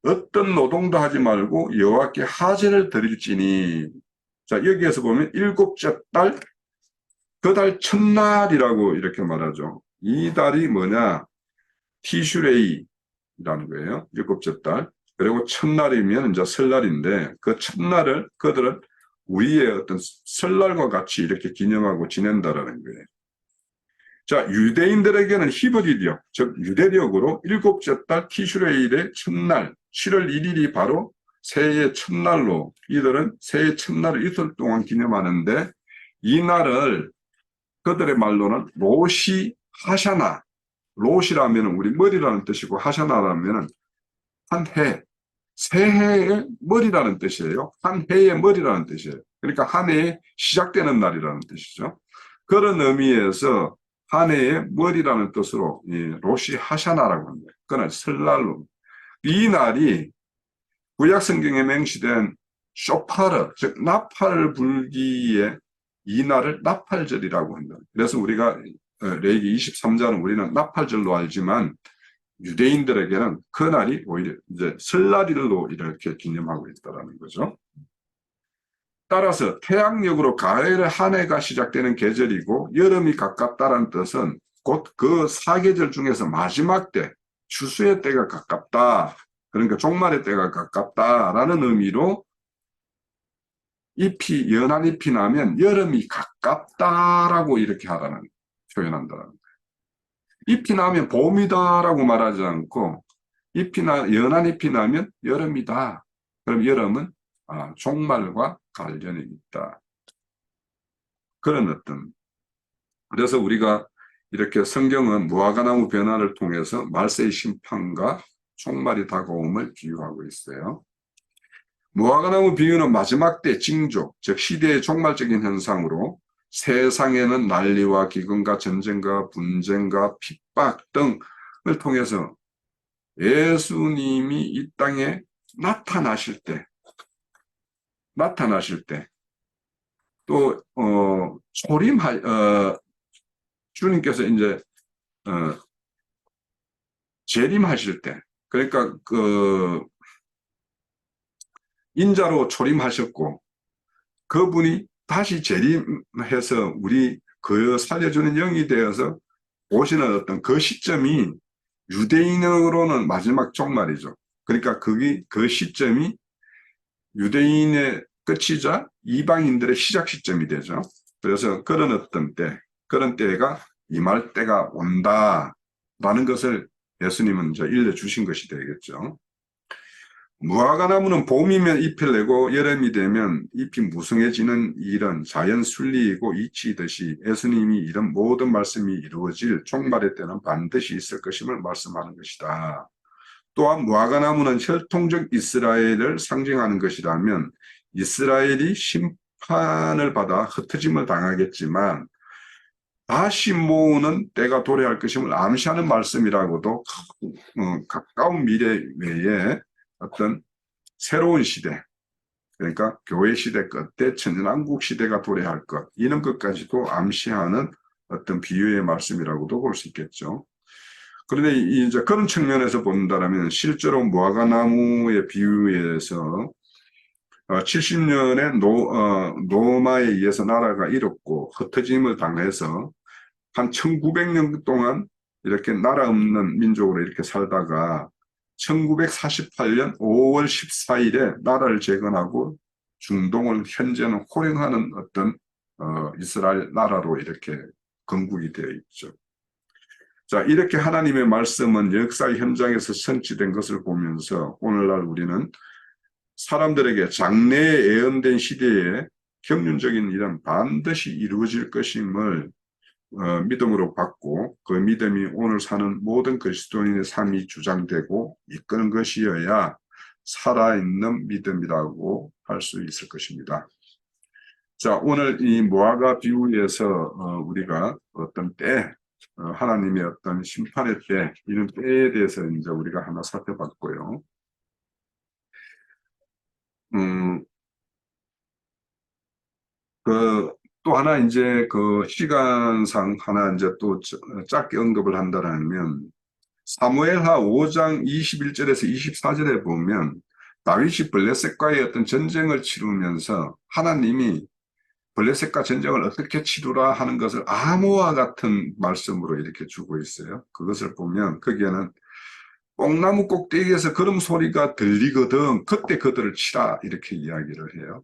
어떤 노동도 하지 말고 여호와께 하제를 드릴지니. 자, 여기에서 보면 일곱째 달 그 달 첫날이라고 이렇게 말하죠. 이 달이 뭐냐? 티슈레이라는 거예요. 일곱째 달. 그리고 첫날이면 이제 설날인데 그 첫날을 그들은 우리의 어떤 설날과 같이 이렇게 기념하고 지낸다라는 거예요. 자, 유대인들에게는 히브리력, 즉 유대력으로 일곱째 달 티슈레일의 첫날, 7월 1일이 바로 새해의 첫날로 이들은 새해 첫날을 이틀 동안 기념하는데 이 날을 그들의 말로는 로시 하샤나, 로시라면 우리 머리라는 뜻이고 하샤나라면 한 해, 새해의 머리라는 뜻이에요. 한 해의 머리라는 뜻이에요. 그러니까 한 해에 시작되는 날이라는 뜻이죠. 그런 의미에서 한 해의 머리라는 뜻으로 로시 하샤나라고 합니다. 그건 설날로. 이 날이 구약 성경에 명시된 쇼파르, 즉 나팔 불기에 이 날을 나팔절이라고 한다. 그래서 우리가 레위기 23장은 우리는 나팔절로 알지만 유대인들에게는 그 날이 오히려 이제 설날일로 이렇게 기념하고 있다는 거죠. 따라서 태양력으로 가을의 한 해가 시작되는 계절이고 여름이 가깝다는 뜻은 곧 그 사계절 중에서 마지막 때, 추수의 때가 가깝다. 그러니까 종말의 때가 가깝다라는 의미로 연한 잎이 나면 여름이 가깝다라고 이렇게 표현한다는 거예요. 잎이 나면 봄이다라고 말하지 않고 연한 잎이 나면 여름이다. 그럼 여름은 종말과 관련이 있다. 그런 어떤. 그래서 우리가 이렇게 성경은 무화과나무 변화를 통해서 말세의 심판과 종말이 다가옴을 비유하고 있어요. 무화과나무 비유는 마지막 때 징조, 즉 시대의 종말적인 현상으로 세상에는 난리와 기근과 전쟁과 분쟁과 핍박 등을 통해서 예수님이 이 땅에 나타나실 때, 또, 주님께서 이제, 재림하실 때, 그러니까 인자로 초림하셨고, 그분이 다시 재림해서 우리 살려주는 영이 되어서 오시는 어떤 그 시점이 유대인으로는 마지막 종말이죠. 그러니까 그 시점이 유대인의 끝이자 이방인들의 시작 시점이 되죠. 그래서 그런 어떤 때, 그런 때가 임할 때가 온다라는 것을 예수님은 이제 일러주신 것이 되겠죠. 무화과나무는 봄이면 잎을 내고 여름이 되면 잎이 무성해지는 일은 자연 순리이고 이치이듯이 예수님이 이런 모든 말씀이 이루어질 종말의 때는 반드시 있을 것임을 말씀하는 것이다. 또한 무화과나무는 혈통적 이스라엘을 상징하는 것이라면 이스라엘이 심판을 받아 흩어짐을 당하겠지만 다시 모으는 때가 도래할 것임을 암시하는 말씀이라고도 가까운 미래 외에 어떤 새로운 시대, 그러니까 교회 시대 끝에 천년왕국 시대가 도래할 것, 이런 것까지도 암시하는 어떤 비유의 말씀이라고도 볼 수 있겠죠. 그런데 이제 그런 측면에서 본다면 실제로 무화과나무의 비유에서 70년에 로마에 의해서 나라가 잃었고 흩어짐을 당해서 한 1900년 동안 이렇게 나라 없는 민족으로 이렇게 살다가 1948년 5월 14일에 나라를 재건하고 중동을 현재는 호령하는 어떤 이스라엘 나라로 이렇게 건국이 되어 있죠. 자, 이렇게 하나님의 말씀은 역사의 현장에서 성취된 것을 보면서 오늘날 우리는 사람들에게 장래에 예언된 시대에 경륜적인 일은 반드시 이루어질 것임을 믿음으로 받고 그 믿음이 오늘 사는 모든 그리스도인의 삶이 주장되고 이끄는 것이어야 살아있는 믿음이라고 할 수 있을 것입니다. 자, 오늘 이 무화과 비유에서 우리가 어떤 때, 하나님의 어떤 심판의 때, 이런 때에 대해서 이제 우리가 하나 살펴봤고요. 또 하나 이제 그 시간상 하나 이제 또 짧게 언급을 한다면 사무엘하 5장 21절에서 24절에 보면 다윗이 블레셋과의 어떤 전쟁을 치르면서 하나님이 블레셋과 전쟁을 어떻게 치르라 하는 것을 암호와 같은 말씀으로 이렇게 주고 있어요. 그것을 보면 거기에는 뽕나무 꼭대기에서 걸음 소리가 들리거든 그때 그들을 치라 이렇게 이야기를 해요.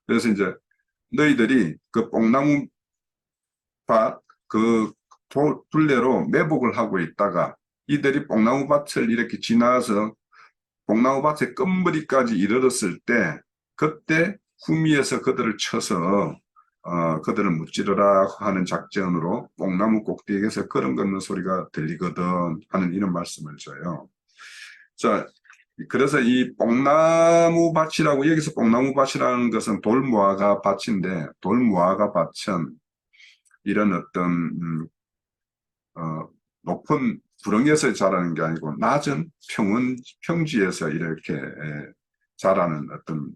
그래서 이제 너희들이 그 뽕나무 밭 그 둘레로 매복을 하고 있다가 이들이 뽕나무 밭을 이렇게 지나서 뽕나무 밭의 끝머리까지 이르렀을 때 그때 후미에서 그들을 쳐서 그들을 무찌르라 하는 작전으로 뽕나무 꼭대기에서 걸음 걷는 소리가 들리거든 하는 이런 말씀을 줘요. 자, 그래서 이 뽕나무 밭이라고 여기서 뽕나무 밭이라는 것은 돌무화과 밭인데 돌무화과 밭은 이런 어떤 높은 구렁에서 자라는 게 아니고 낮은 평지에서 이렇게 자라는 어떤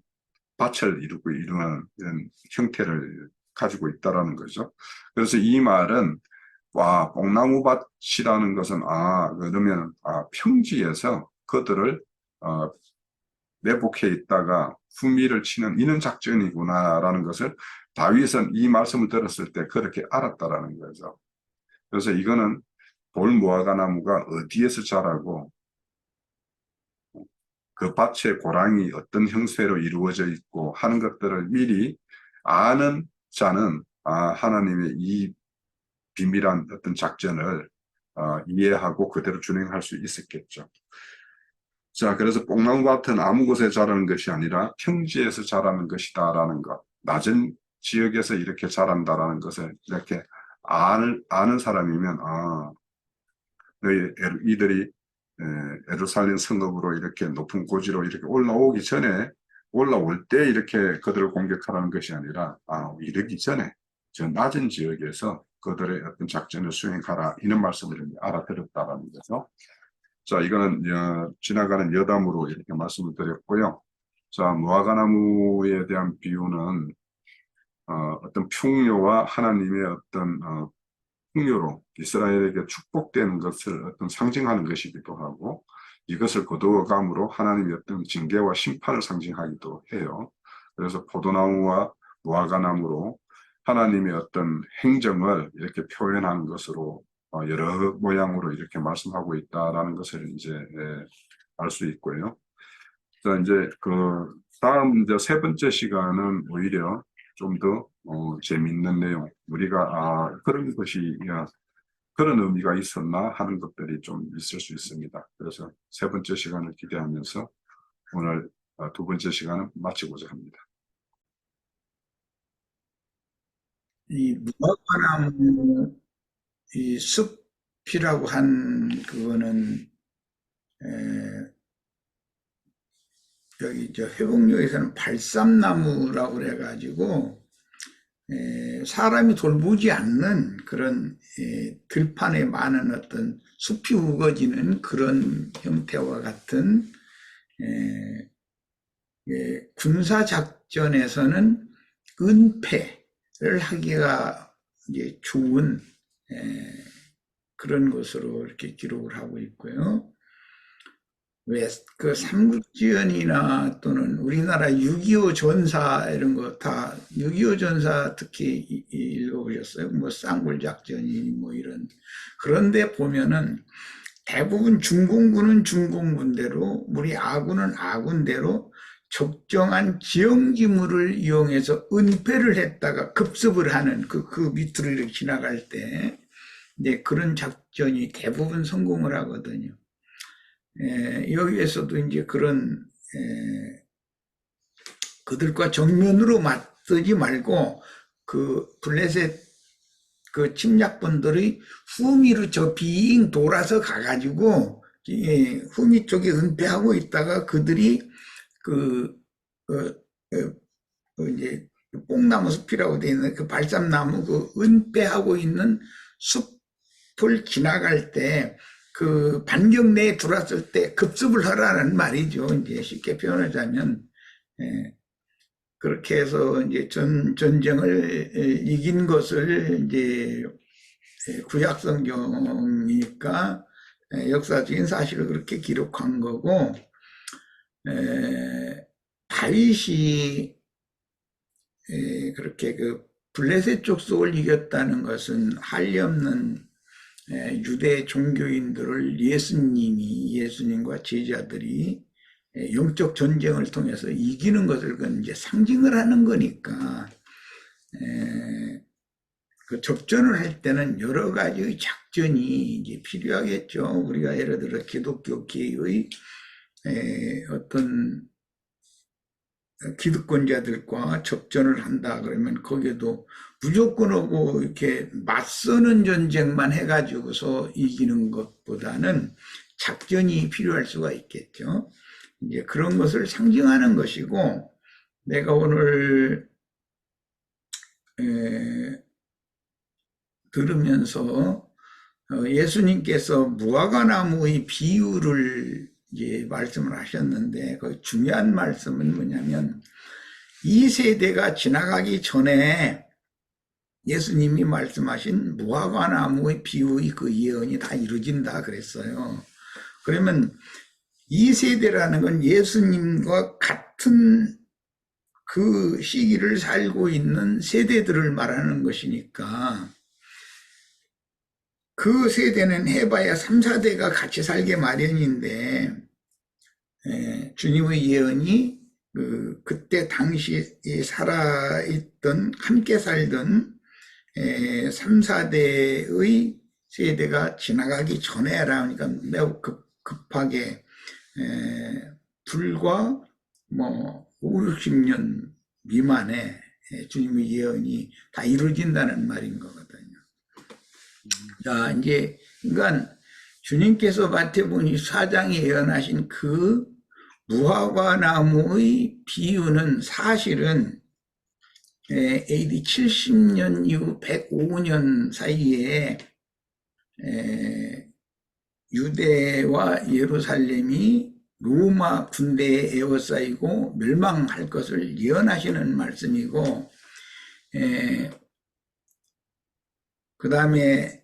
밭을 이루는 이런 형태를 가지고 있다라는 거죠. 그래서 이 말은 와 뽕나무 밭이라는 것은 그러면 평지에서 그들을 내복해 있다가 후미를 치는 이런 작전이구나라는 것을 다윗은 이 말씀을 들었을 때 그렇게 알았다라는 거죠. 그래서 이거는 돌무화과나무가 어디에서 자라고 그 밭의 고랑이 어떤 형태로 이루어져 있고 하는 것들을 미리 아는 자는 하나님의 이 비밀한 어떤 작전을 이해하고 그대로 준행할 수 있었겠죠. 자, 그래서 뽕나무밭은 아무 곳에 자라는 것이 아니라 평지에서 자라는 것이다라는 것, 낮은 지역에서 이렇게 자란다라는 것을 이렇게 아는 사람이면 이들이 예루살렘 성읍으로 이렇게 높은 고지로 이렇게 올라오기 전에 올라올 때 이렇게 그들을 공격하라는 것이 아니라 이르기 전에 저 낮은 지역에서 그들의 어떤 작전을 수행하라 이런 말씀을 알아들었다라는 거죠. 자, 이거는 지나가는 여담으로 이렇게 말씀을 드렸고요. 자, 무화과나무에 대한 비유는 어떤 풍요와 하나님의 어떤 풍요로 이스라엘에게 축복되는 것을 어떤 상징하는 것이기도 하고 이것을 거두어감으로 하나님의 어떤 징계와 심판을 상징하기도 해요. 그래서 포도나무와 무화과나무로 하나님의 어떤 행정을 이렇게 표현하는 것으로 여러 모양으로 이렇게 말씀하고 있다라는 것을 이제 알 수 있고요. 자, 이제 다음 이제 세 번째 시간은 오히려 좀 더 재밌는 내용, 우리가 그런 것이 그런 의미가 있었나 하는 것들이 좀 있을 수 있습니다. 그래서 세 번째 시간을 기대하면서 오늘 두 번째 시간은 마치고자 합니다. 이 무화과나무 이 숲이라고 한 그거는 여기 저 회복역에서는 발삼나무라고 그래가지고 사람이 돌보지 않는 그런 들판에 많은 어떤 숲이 우거지는 그런 형태와 같은 군사 작전에서는 은폐를 하기가 이제 좋은 그런 것으로 이렇게 기록을 하고 있고요. 왜 그 삼국지연이나 또는 우리나라 6.25 전사 이런 거 다 6.25 전사 특히 읽어보셨어요? 뭐 쌍굴 작전이 뭐 이런 그런데 보면은 대부분 중공군은 중공군대로 우리 아군은 아군대로 적정한 지형지물을 이용해서 은폐를 했다가 급습을 하는 그 밑으로 이렇게 지나갈 때 이제 그런 작전이 대부분 성공을 하거든요. 여기에서도 이제 그런 그들과 정면으로 맞서지 말고 그 블레셋 그 침략군들이 후미로 빙 돌아서 가가지고 후미 쪽에 은폐하고 있다가 그들이 이제 뽕나무 숲이라고 되어 있는 그 발삼나무 그 은폐하고 있는 숲을 지나갈 때 그 반경 내에 들어왔을 때 급습을 하라는 말이죠. 이제 쉽게 표현하자면 그렇게 해서 이제 전쟁을 이긴 것을 이제 구약 성경이니까 역사적인 사실을 그렇게 기록한 거고 다윗이 그렇게 그 블레셋 족속을 이겼다는 것은 한리없는 유대 종교인들을 예수님과 제자들이 영적 전쟁을 통해서 이기는 것을 그건 이제 상징을 하는 거니까 그 접전을 할 때는 여러 가지의 작전이 이제 필요하겠죠. 우리가 예를 들어 기독교계의 어떤 기득권자들과 접전을 한다 그러면 거기에도 무조건 하고 이렇게 맞서는 전쟁만 해가지고서 이기는 것보다는 작전이 필요할 수가 있겠죠. 이제 그런 것을 상징하는 것이고 내가 오늘 들으면서 예수님께서 무화과나무의 비유를 이제 말씀을 하셨는데 그 중요한 말씀은 뭐냐면 이 세대가 지나가기 전에 예수님이 말씀하신 무화과나무의 비유의 그 예언이 다 이루어진다 그랬어요. 그러면 이 세대라는 건 예수님과 같은 그 시기를 살고 있는 세대들을 말하는 것이니까 그 세대는 해봐야 3, 4대가 같이 살게 마련인데 주님의 예언이 그때 당시 살아있던 함께 살던 3, 4대의 세대가 지나가기 전에라니까 매우 급하게 불과 뭐 5, 60년 미만에 주님의 예언이 다 이루어진다는 말인 거거든요. 자, 이제 그러니까 주님께서 마태복음 4장에 예언하신 그 무화과 나무의 비유는 사실은 AD 70년 이후 105년 사이에 유대와 예루살렘이 로마 군대에 에워싸이고 멸망할 것을 예언하시는 말씀이고 그 다음에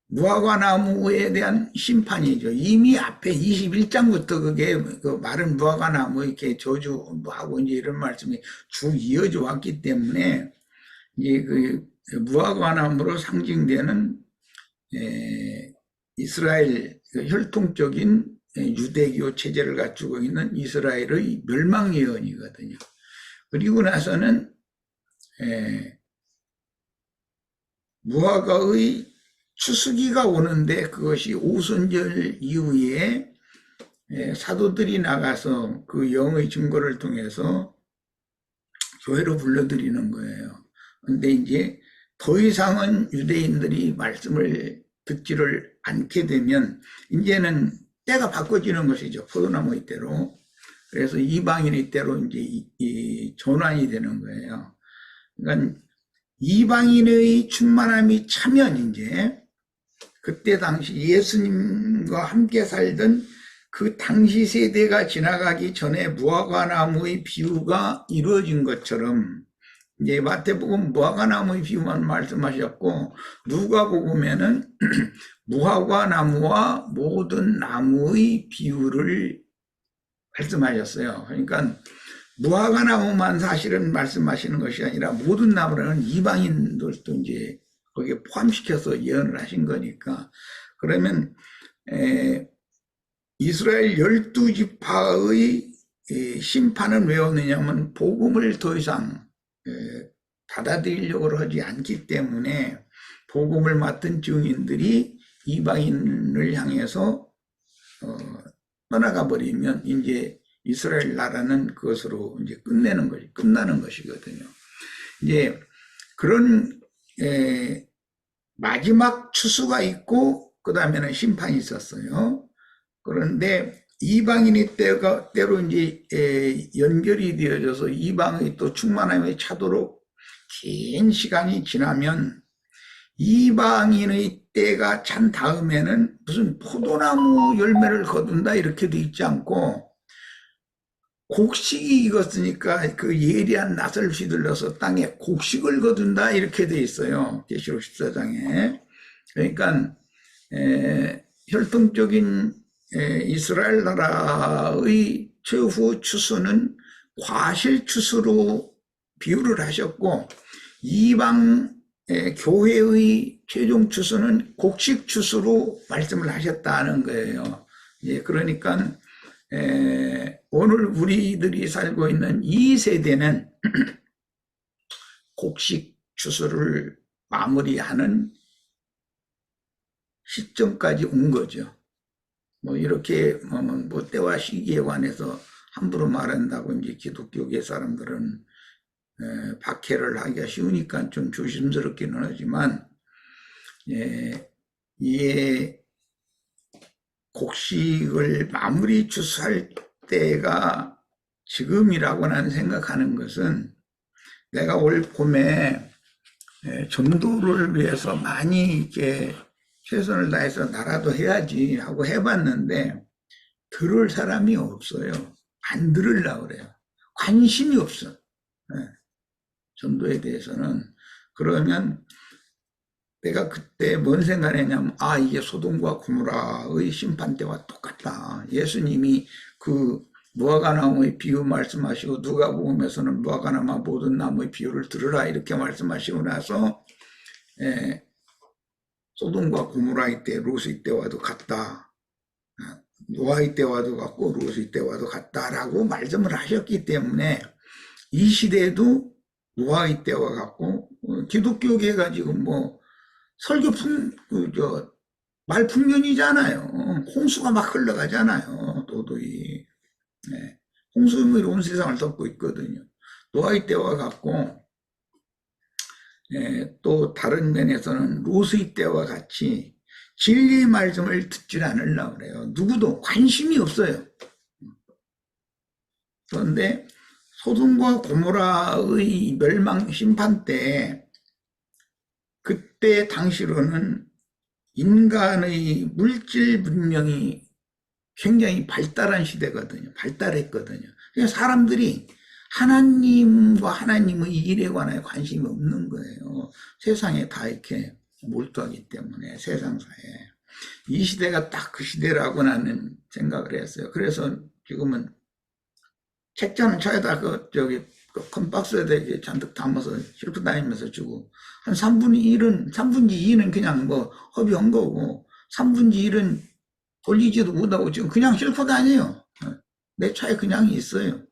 무화과나무에 대한 심판이죠. 이미 앞에 21장부터 그게 그 마른 무화과나무 이렇게 저주하고 이제 이런 말씀이 쭉 이어져 왔기 때문에 이제 그 무화과나무로 상징되는 이스라엘 그 혈통적인 유대교 체제를 갖추고 있는 이스라엘의 멸망 예언이거든요. 그리고 나서는 무화과의 추수기가 오는데 그것이 오순절 이후에 사도들이 나가서 그 영의 증거를 통해서 교회로 불러들이는 거예요. 근데 이제 더 이상은 유대인들이 말씀을 듣지를 않게 되면 이제는 때가 바꿔지는 것이죠. 포도나무의 때로. 그래서 이방인의 때로 이제 전환이 되는 거예요. 그러니까 이방인의 충만함이 차면 이제 그때 당시 예수님과 함께 살던 그 당시 세대가 지나가기 전에 무화과나무의 비유가 이루어진 것처럼 이제 마태복음 무화과나무의 비유만 말씀하셨고 누가복음에는 무화과나무와 모든 나무의 비유를 말씀하셨어요. 그러니까 무화과나무만 사실은 말씀하시는 것이 아니라 모든 나무라는 이방인들도 이제 거기에 포함시켜서 예언을 하신 거니까 그러면 이스라엘 12지파의 심판은 왜 오느냐면 복음을 더 이상 받아들이려고 하지 않기 때문에 복음을 맡은 증인들이 이방인을 향해서 떠나가 버리면 이제 이스라엘 나라는 그것으로 이제 끝나는 것이거든요. 이제 그런 마지막 추수가 있고 그 다음에는 심판이 있었어요. 그런데 이방인의 때로 이제 연결이 되어져서 이방의 또 충만함에 차도록 긴 시간이 지나면 이방인의 때가 찬 다음에는 무슨 포도나무 열매를 거둔다 이렇게 돼 있지 않고 곡식이 익었으니까 그 예리한 낫을 휘둘러서 땅에 곡식을 거둔다 이렇게 돼 있어요. 계시록 14장에. 그러니까 혈통적인 이스라엘 나라의 최후 추수는 과실 추수로 비유를 하셨고 이방 교회의 최종 추수는 곡식 추수로 말씀을 하셨다는 거예요. 예, 그러니까 오늘 우리들이 살고 있는 이 세대는 곡식 추수를 마무리하는 시점까지 온 거죠. 뭐 이렇게 뭐 때와 시기에 관해서 함부로 말한다고 이제 기독교계 사람들은 박해를 하기가 쉬우니까 좀 조심스럽기는 하지만 이 곡식을 마무리 추수할 때가 지금이라고 나는 생각하는 것은 내가 올 봄에 전도를 위해서 많이 이렇게 최선을 다해서 나라도 해야지 하고 해봤는데 들을 사람이 없어요. 안 들으려고 그래요. 관심이 없어. 전도에 대해서는. 그러면 내가 그때 뭔 생각을 했냐면 이게 소돔과 고모라의 심판 때와 똑같다. 예수님이 그 무화과나무의 비유 말씀하시고 누가복음에서는 무화과나무 모든 나무의 비유를 들으라 이렇게 말씀하시고 나서 소돔과 고모라의 때 롯의 때와도 같다. 노아의 때와도 같고 롯의 때와도 같다라고 말씀을 하셨기 때문에 이 시대에도 노아의 때와 같고 기독교계가 지금 뭐 설교 말풍년이잖아요. 홍수가 막 흘러가잖아요. 도도히. 홍수물이 온 세상을 덮고 있거든요. 노아의 때와 같고 또 다른 면에서는 롯의 때와 같이 진리의 말씀을 듣지 않으려고 그래요. 누구도 관심이 없어요. 그런데 소돔과 고모라의 멸망 심판 때 그때 당시로는 인간의 물질 문명이 굉장히 발달한 시대거든요. 발달했거든요. 그래서 사람들이 하나님과 하나님의 일에 관해 관심이 없는 거예요. 세상에 다 이렇게 몰두하기 때문에 세상사에. 이 시대가 딱 그 시대라고 나는 생각을 했어요. 그래서 지금은 책자는 차에다 큰 박스에다 이렇게 잔뜩 담아서 싣고 다니면서 주고 한 3분의 2는 그냥 뭐 허비한 거고 3분의 1은 돌리지도 못하고 지금 그냥 싣고 다녀요. 내 차에 그냥 있어요.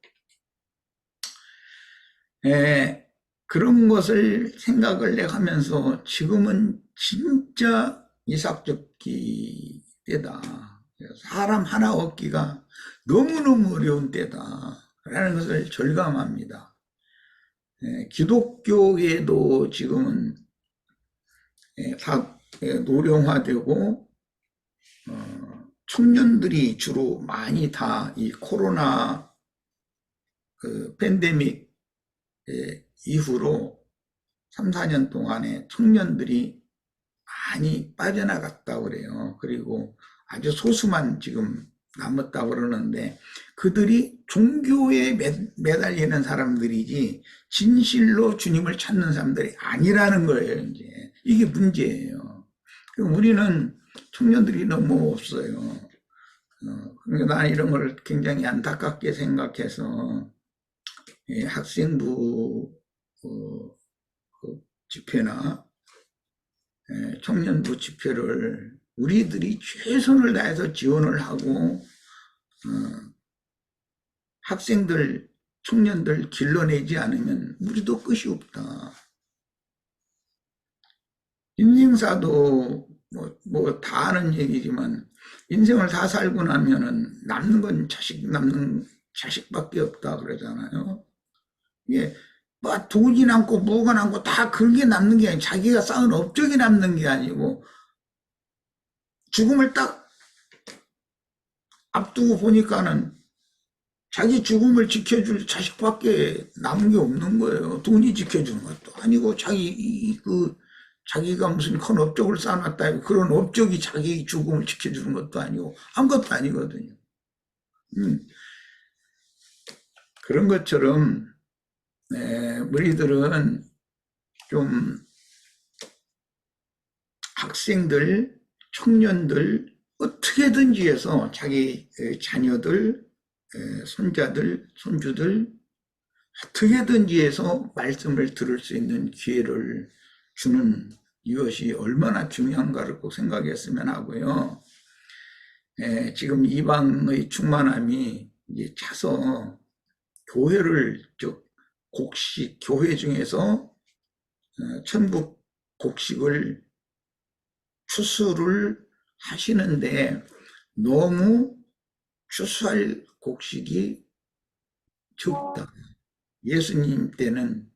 그런 것을 생각을 하면서 지금은 진짜 이삭적기 때다. 사람 하나 얻기가 너무너무 어려운 때다라는 것을 절감합니다. 기독교에도 지금은 다 노령화되고 청년들이 주로 많이 다 이 코로나 그 팬데믹 이후로 3, 4년 동안에 청년들이 많이 빠져나갔다고 그래요. 그리고 아주 소수만 지금 남았다고 그러는데 그들이 종교에 매달리는 사람들이지 진실로 주님을 찾는 사람들이 아니라는 거예요. 이제 이게 문제예요. 우리는 청년들이 너무 없어요. 그러니까 나는 이런 걸 굉장히 안타깝게 생각해서 학생부 집회나 청년부 집회를 우리들이 최선을 다해서 지원을 하고 학생들, 청년들 길러내지 않으면 우리도 끝이 없다. 인생사도 뭐 다 아는 얘기지만 인생을 다 살고 나면은 남는 건 자식밖에 없다 그러잖아요. 이게 뭐 돈이 남고 뭐가 남고 다 그게 남는 게 아니고 자기가 쌓은 업적이 남는 게 아니고 죽음을 딱 앞두고 보니까는 자기 죽음을 지켜줄 자식밖에 남은 게 없는 거예요. 돈이 지켜주는 것도 아니고 자기가 무슨 큰 업적을 쌓아놨다 그런 업적이 자기 죽음을 지켜주는 것도 아니고 아무것도 아니거든요. 그런 것처럼 우리들은 좀 학생들, 청년들 어떻게든지 해서 자기 자녀들, 손자들, 손주들 어떻게든지 해서 말씀을 들을 수 있는 기회를 주는 이것이 얼마나 중요한가를 생각했으면 하고요. 지금 이방의 충만함이 이제 차서 교회를 곡식 교회 중에서 천국 곡식을 추수를 하시는데 너무 추수할 곡식이 적다. 예수님 때는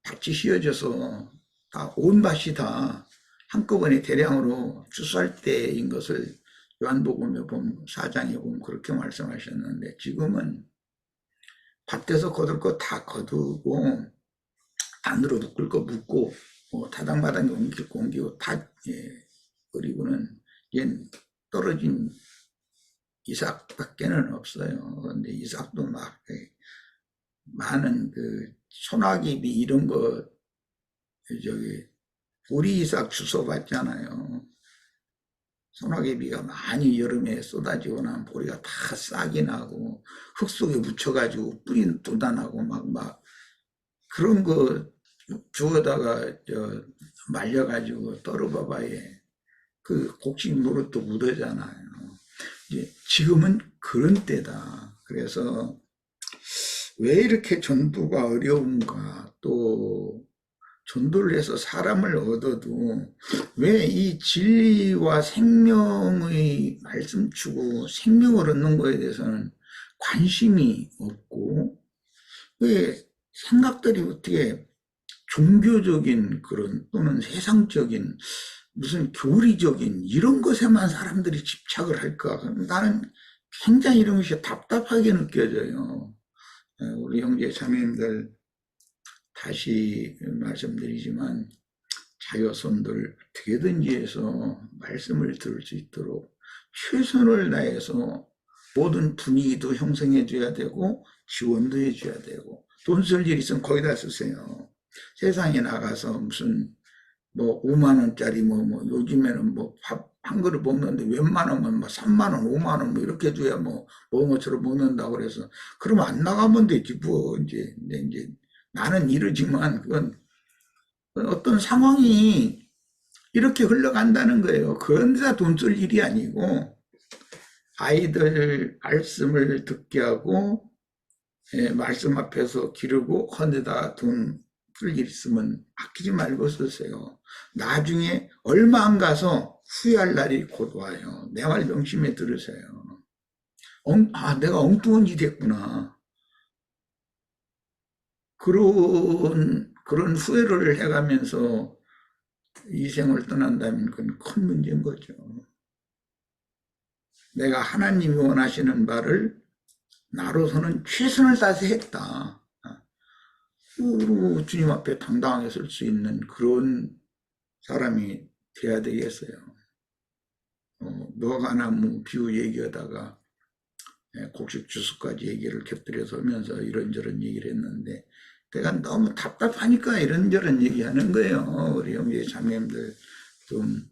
밭이 휘어져서 다 온 밭이 다 한꺼번에 대량으로 추수할 때인 것을 요한복음에 보면 4장에 보면 그렇게 말씀하셨는데 지금은 밭에서 거둘 거 다 거두고 안으로 묶을 거 묶고 타당마당에 옮길 거 옮기고 다 그리고는 떨어진 이삭밖에는 없어요. 그런데 이삭도 막 많은 그 소나기비 이런 거 우리 이삭 주워 봤잖아요. 소나기비가 많이 여름에 쏟아지고 나면 보리가 다 싹이 나고 흙 속에 묻혀가지고 뿌리는 돋아나고 막 그런 거 주워다가 말려가지고 떨어봐봐야 그 곡식 노릇도 묻어잖아요. 이제 지금은 그런 때다. 그래서 왜 이렇게 전도가 어려운가, 또 전도를 해서 사람을 얻어도 왜 이 진리와 생명의 말씀 주고 생명을 얻는 거에 대해서는 관심이 없고 왜 생각들이 어떻게 종교적인 그런 또는 세상적인 무슨 교리적인 이런 것에만 사람들이 집착을 할까? 나는 굉장히 이런 것이 답답하게 느껴져요. 우리 형제 자매님들 다시 말씀드리지만 자녀손들 어떻게든지 해서 말씀을 들을 수 있도록 최선을 다해서 모든 분위기도 형성해 줘야 되고 지원도 해 줘야 되고 돈 쓸 일 있으면 거기다 쓰세요. 세상에 나가서 무슨 뭐 5만 원짜리 요즘에는 뭐 밥 한 그릇 먹는데 웬만하면 뭐 3만 원, 5만 원 이렇게 줘야 뭐 뭐처럼 먹는다고 그래서 그러면 안 나가면 되지 뭐 이제 나는 이러지만 그건 어떤 상황이 이렇게 흘러간다는 거예요. 그런데 다 돈 쓸 일이 아니고 아이들 말씀을 듣게 하고 말씀 앞에서 기르고 헌데다 돈 쓸 일 있으면 아끼지 말고 쓰세요. 나중에 얼마 안 가서 후회할 날이 곧 와요. 내 말 명심해 들으세요. 내가 엉뚱한 짓 했구나. 그런 후회를 해가면서 이 생을 떠난다면 그건 큰 문제인 거죠. 내가 하나님이 원하시는 바를 나로서는 최선을 다해서 했다. 그리고 주님 앞에 당당하게 설 수 있는 그런 사람이 돼야 되겠어요. 무화과나무 비유 얘기하다가 곡식 주스까지 얘기를 곁들여서 하면서 이런저런 얘기를 했는데 내가 너무 답답하니까 이런저런 얘기하는 거예요. 우리 형제 자매님들 좀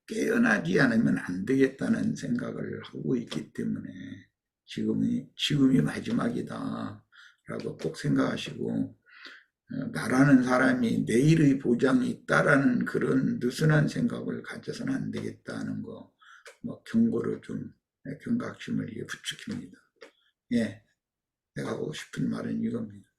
깨어나지 않으면 안 되겠다는 생각을 하고 있기 때문에 지금이 마지막이다 라고 꼭 생각하시고 나라는 사람이 내일의 보장이 있다라는 그런 느슨한 생각을 가져서는 안 되겠다는 거 경고를 좀 경각심을 부추깁니다. 내가 하고 싶은 말은 이겁니다.